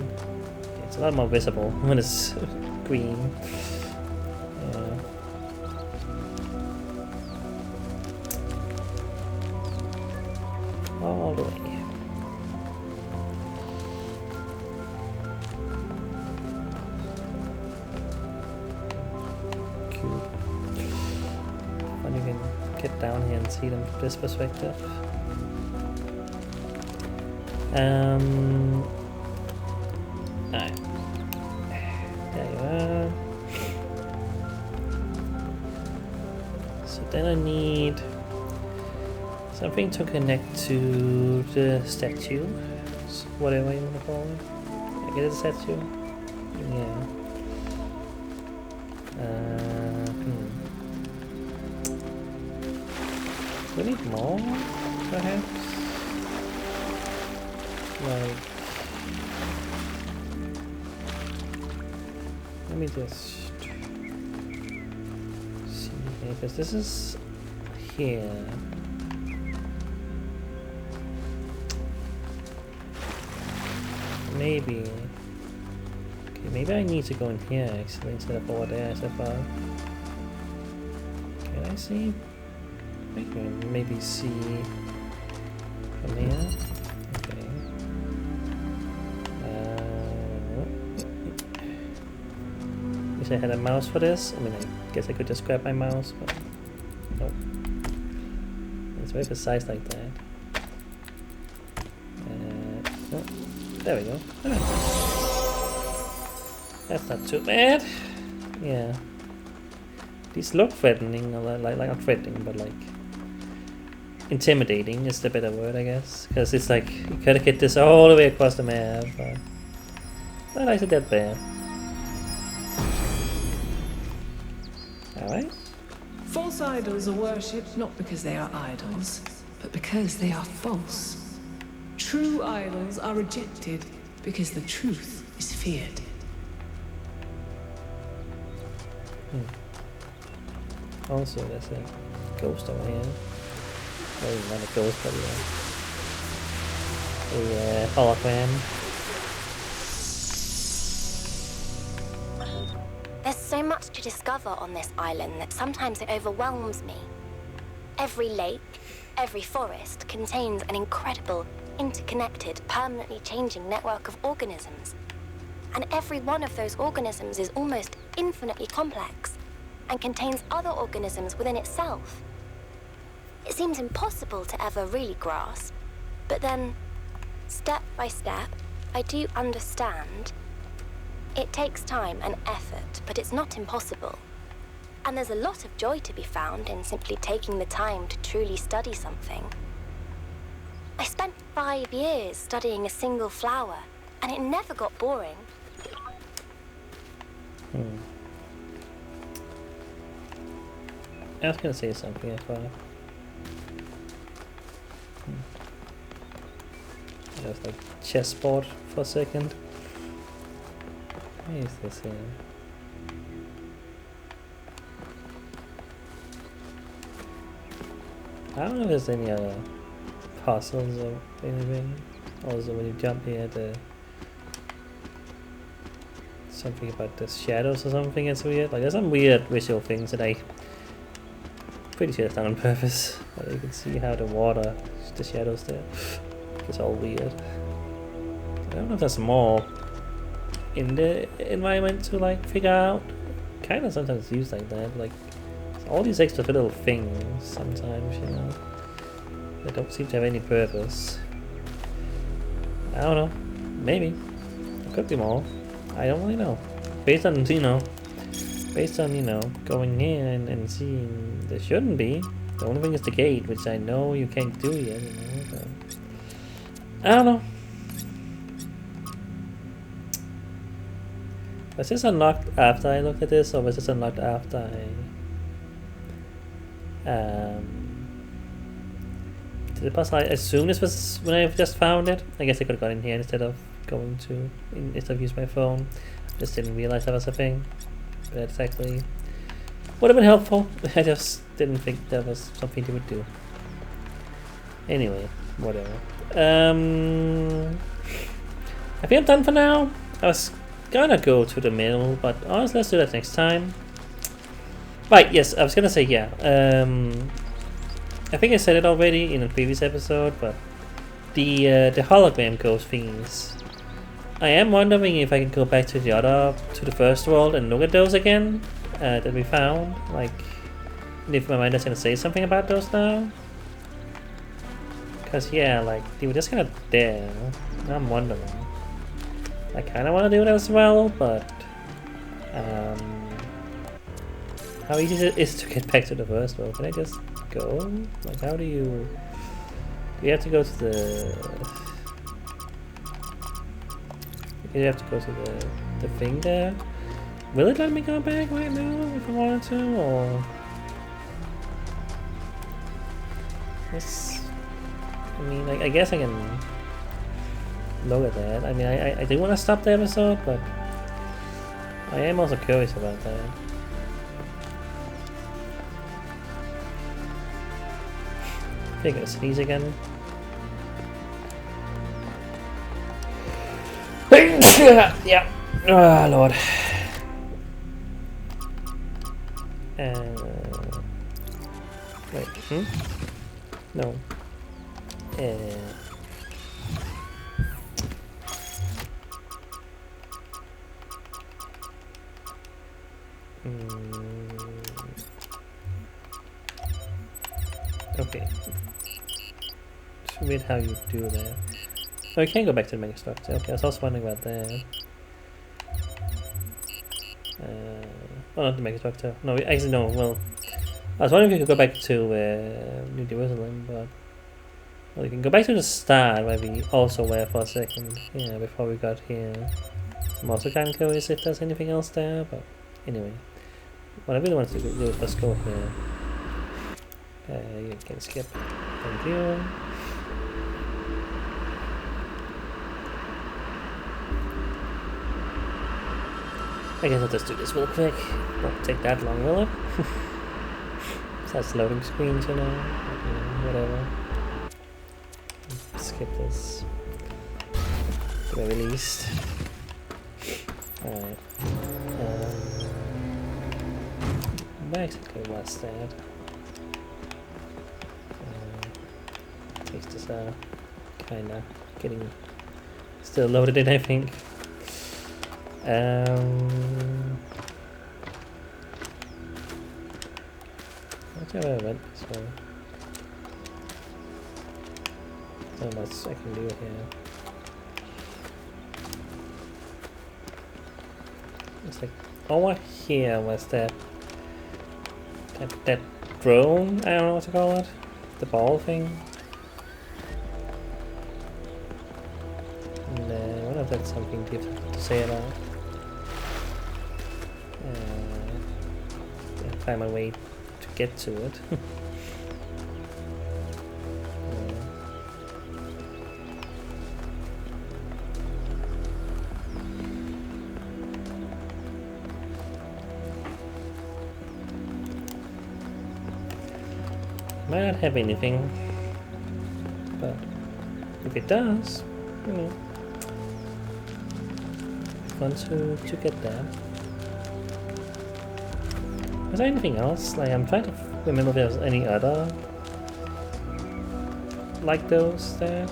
It's a lot more visible when it's green. All the way. Cute. When you can get down here and see them from this perspective. Alright. There you are. So then I need something to connect to the statue, whatever you want to call it. I guess it's a statue. Yeah. Do we need more, perhaps? Like, let me just see, because this is here. Maybe. Okay, maybe I need to go in here actually instead of over there so far. Can I see? I can maybe see from here. Okay. Wish I had a mouse for this. I mean, I guess I could just grab my mouse, but nope. It's very precise like that. Oh. There we go. That's not too bad. Yeah. These look threatening, like not threatening, but like intimidating is the better word, I guess. Because it's like you gotta get this all the way across the map. Not actually that bad. Alright. False idols are worshipped not because they are idols, but because they are false. True idols are rejected because the truth is feared. Also, there's a ghost over here. Oh, not a ghost, but a hologram. There's so much to discover on this island that sometimes it overwhelms me. Every lake, every forest contains an incredible, interconnected, permanently changing network of organisms. And every one of those organisms is almost infinitely complex and contains other organisms within itself. It seems impossible to ever really grasp, but then, step by step, I do understand. It takes time and effort, but it's not impossible. And there's a lot of joy to be found in simply taking the time to truly study something. I spent 5 years studying a single flower, and it never got boring. I was gonna say something as well. I was like chessboard for a second. Where is this here? I don't know if there's any other puzzles or anything. Also, when you jump here, something about the shadows or something. It's weird. Like there's some weird visual things that I pretty sure it's done on purpose. Like, you can see how the water, the shadows there, it's all weird. I don't know if there's more in the environment to like figure out. Kind of sometimes used like that. Like all these extra little things sometimes, you know, they don't seem to have any purpose. I don't know. Maybe. There could be more. I don't really know. Based on, you know, going here and seeing there shouldn't be. The only thing is the gate, which I know you can't do yet, you know, but I don't know. Was this unlocked after I looked at this, or was this unlocked after I did it possible? I assume this was when I just found it. I guess I could have got in here instead of used my phone. Just didn't realize that was a thing. But it's actually would have been helpful. I just didn't think that was something you would do. Anyway, whatever. I think I'm done for now. I was gonna go to the middle, but honestly, let's do that next time. Right, yes, I was gonna say, yeah. I think I said it already in a previous episode, but the hologram ghost thingies. I am wondering if I can go back to the first world and look at those again that we found. Like, if my mind is gonna say something about those now. Cause yeah, like they were just kind of there. Now I'm wondering. I kind of want to do it as well, but how easy it is to get back to the first world? Can I just go? Like, how do you have to go to the? You have to go to the thing there. Will it let me go back right now if I wanted to, or? I mean, I guess I can look at that. I mean, I do want to stop the episode, but I am also curious about that. I think I sneeze again. Yeah. Oh, Lord. Wait. No. Okay. It's weird how you do that. Oh, you can't go back to the megastructure. Okay, I was also wondering about that. Well, not the megastructure. No, actually no. Well, I was wondering if you could go back to New Jerusalem, but well, you can go back to the start where we also were for a second. Yeah, before we got here. I'm also kind of curious if there's anything else there, but anyway, what I really want to do is just go here. You can skip. Thank you. I guess I'll just do this real quick. Won't take that long, will it? That's loading screens, you know. Whatever. Skip this. To the released. Alright. Where exactly was that? Takes this kinda getting still loaded in, I think. Not sure where I went, so not much I can do here. It's like over here was that drone, I don't know what to call it. The ball thing. And I wonder if that's something different to say about. Find my way to get to it. Might not have anything, but if it does, you know, it's fun to get that. Was there anything else? Like, I'm trying to remember if there was any other like those there.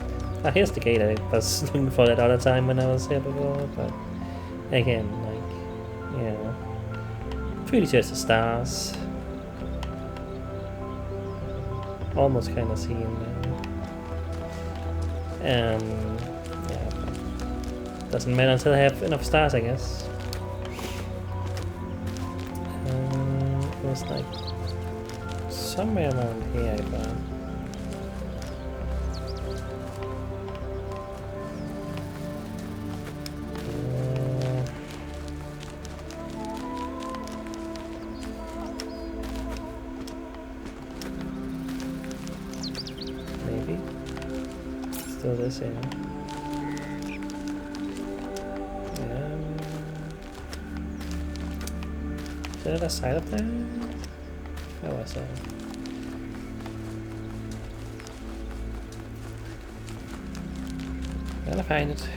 Ah, here's the gate. I was looking for that other time when I was here before, but again, like, you know, pretty sure it's the stars. Almost kind of seeing them. Yeah, doesn't matter until I have enough stars, I guess. It was like somewhere around here, I found. Maybe. Still the same. Is there another side up there? Oh, I saw it. Gotta find it.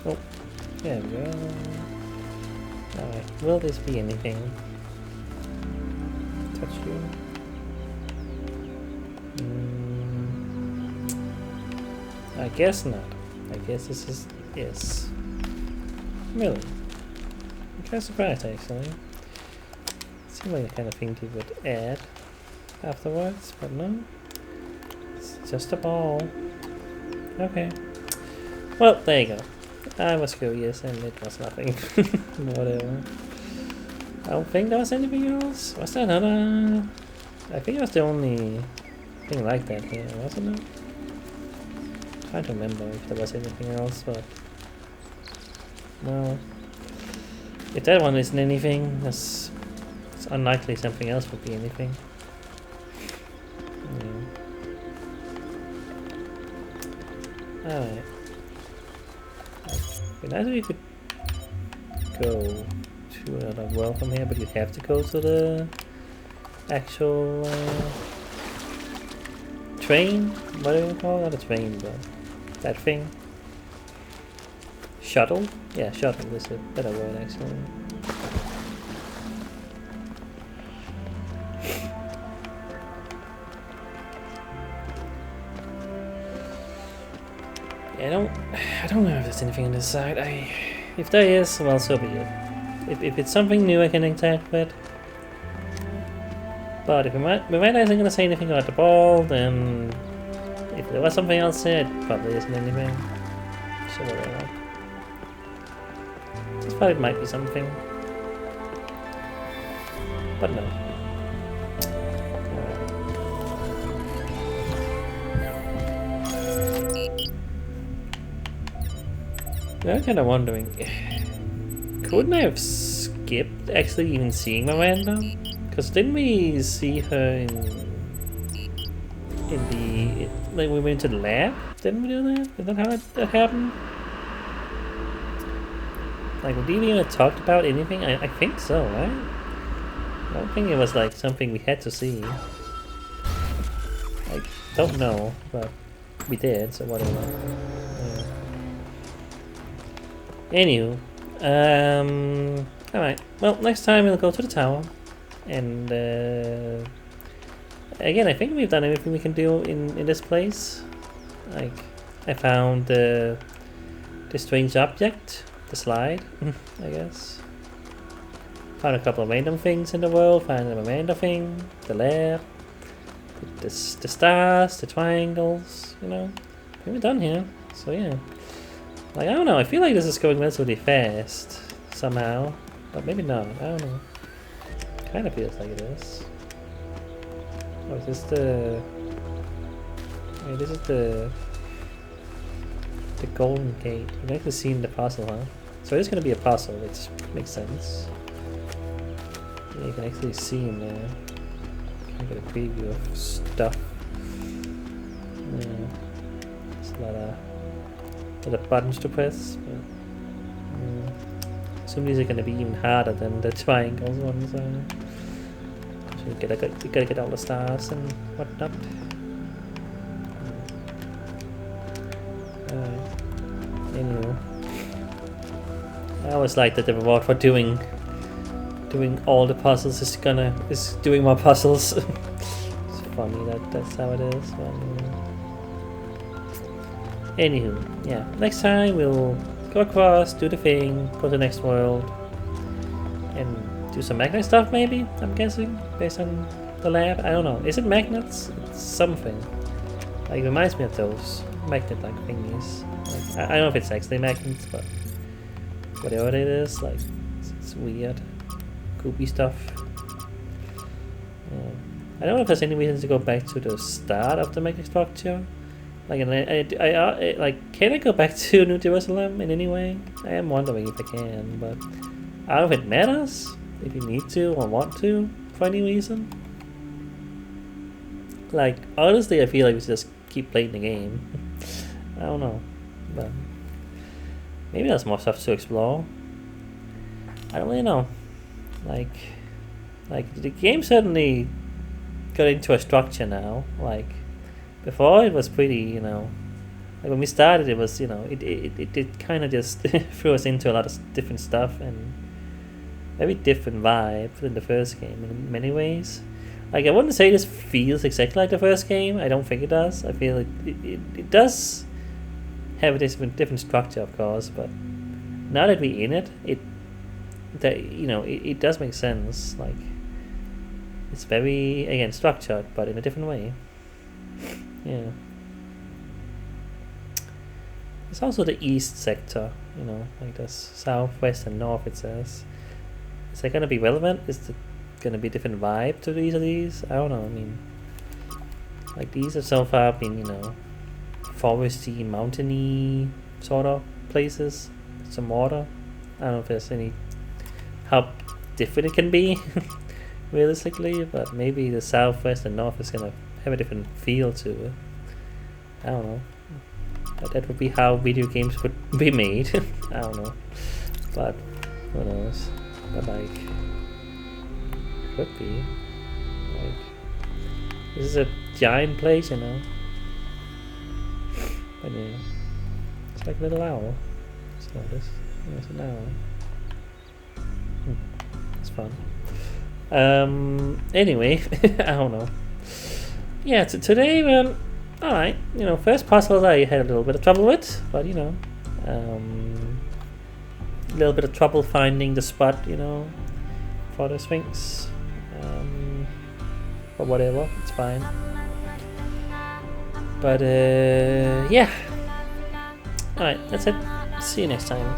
Oh, there we go. Alright, will this be anything? Touch you. I guess not. I guess this is yes. Really? I'm kind of surprised actually. Seemed like the kind of thing they would add afterwards, but no. It's just a ball. Okay. Well, there you go. I was curious and it was nothing. Whatever. I don't think there was anything else. Was there another? I think it was the only thing like that here, wasn't it? Trying to remember if there was anything else, but well, if that one isn't anything, it's unlikely something else would be anything. Yeah. Alright. It'd be nice if you could go to another world from here, but you have to go to the actual train? What do you call it? Not a train, but that thing. Shuttle? Yeah, shuttle is a better word actually. Yeah, I don't know if there's anything on this side. If there is, well, so be it. If it's something new I can interact with. But if Miranda isn't gonna say anything about the ball, then if there was something else there, it probably isn't anything. So whatever. I thought it might be something. But no. I'm kinda wondering, couldn't I have skipped actually even seeing Miranda? Because didn't we see her in the like we went to the lab? Didn't we do that? Is that how that happened? Like, did we even talked about anything? I think so, right? I don't think it was like something we had to see. I don't know, but we did, so whatever. Yeah. Anywho, alright. Well, next time we'll go to the tower. And again, I think we've done everything we can do in this place. Like, I found the strange object, the slide, I guess. Found a couple of random things in the world. Found a random thing, the lab, the stars, the triangles. You know, I think we're done here. So yeah, like I don't know. I feel like this is going relatively fast somehow, but maybe not. I don't know. Kind of feels like it is. Oh, is this the... Yeah, this is the golden gate. You can actually see in the puzzle, huh? So it's gonna be a puzzle, which makes sense. Yeah, you can actually see in there. I get a preview of stuff. Yeah. There's a lot of the buttons to press. But, some of these are going to be even harder than the triangles ones. So you gotta get all the stars and whatnot. Anyway, I always like that the reward for doing all the puzzles is doing more puzzles. It's funny that's how it is. But, anywho, yeah. Next time we'll go across, do the thing, go to the next world, and do some magnet stuff maybe, I'm guessing, based on the lab. I don't know. Is it magnets? It's something. Like, it reminds me of those magnet-like thingies. Like, I don't know if it's actually magnets, but whatever it is, like, it's weird. Goopy stuff. I don't know if there's any reason to go back to the start of the magnet structure. Like, like, can I go back to New Jerusalem in any way? I am wondering if I can, but I don't know if it matters, if you need to or want to, for any reason. Like, honestly, I feel like we should just keep playing the game. I don't know, but maybe there's more stuff to explore. I don't really know. Like the game certainly got into a structure now. Like, before it was pretty, you know, like when we started, it was, you know, it kind of just threw us into a lot of different stuff and very different vibe than the first game in many ways. Like, I wouldn't say this feels exactly like the first game. I don't think it does. I feel like it does have a different structure, of course, but now that we're in it, it does make sense. Like, it's very, again, structured, but in a different way. Yeah. It's also the east sector, you know, like there's south, west, and north, it says. Is that going to be relevant? Is it going to be a different vibe to these of these? I don't know, I mean, like, these have so far been, you know, foresty, mountainy sort of places, some water. I don't know if there's any, how different it can be, realistically, but maybe the south, west, and north is going to have a different feel to it. I don't know. That would be how video games would be made. I don't know. But who knows? But like, could be. Like, this is a giant place, you know. But yeah, it's like a little owl. It's not this. Yeah, it's an owl. It's fun. Anyway, I don't know. Yeah, today, well, alright, you know, first puzzle I had a little bit of trouble with, but, you know, a little bit of trouble finding the spot, you know, for the Sphinx, but whatever, it's fine. But, yeah, alright, that's it, see you next time.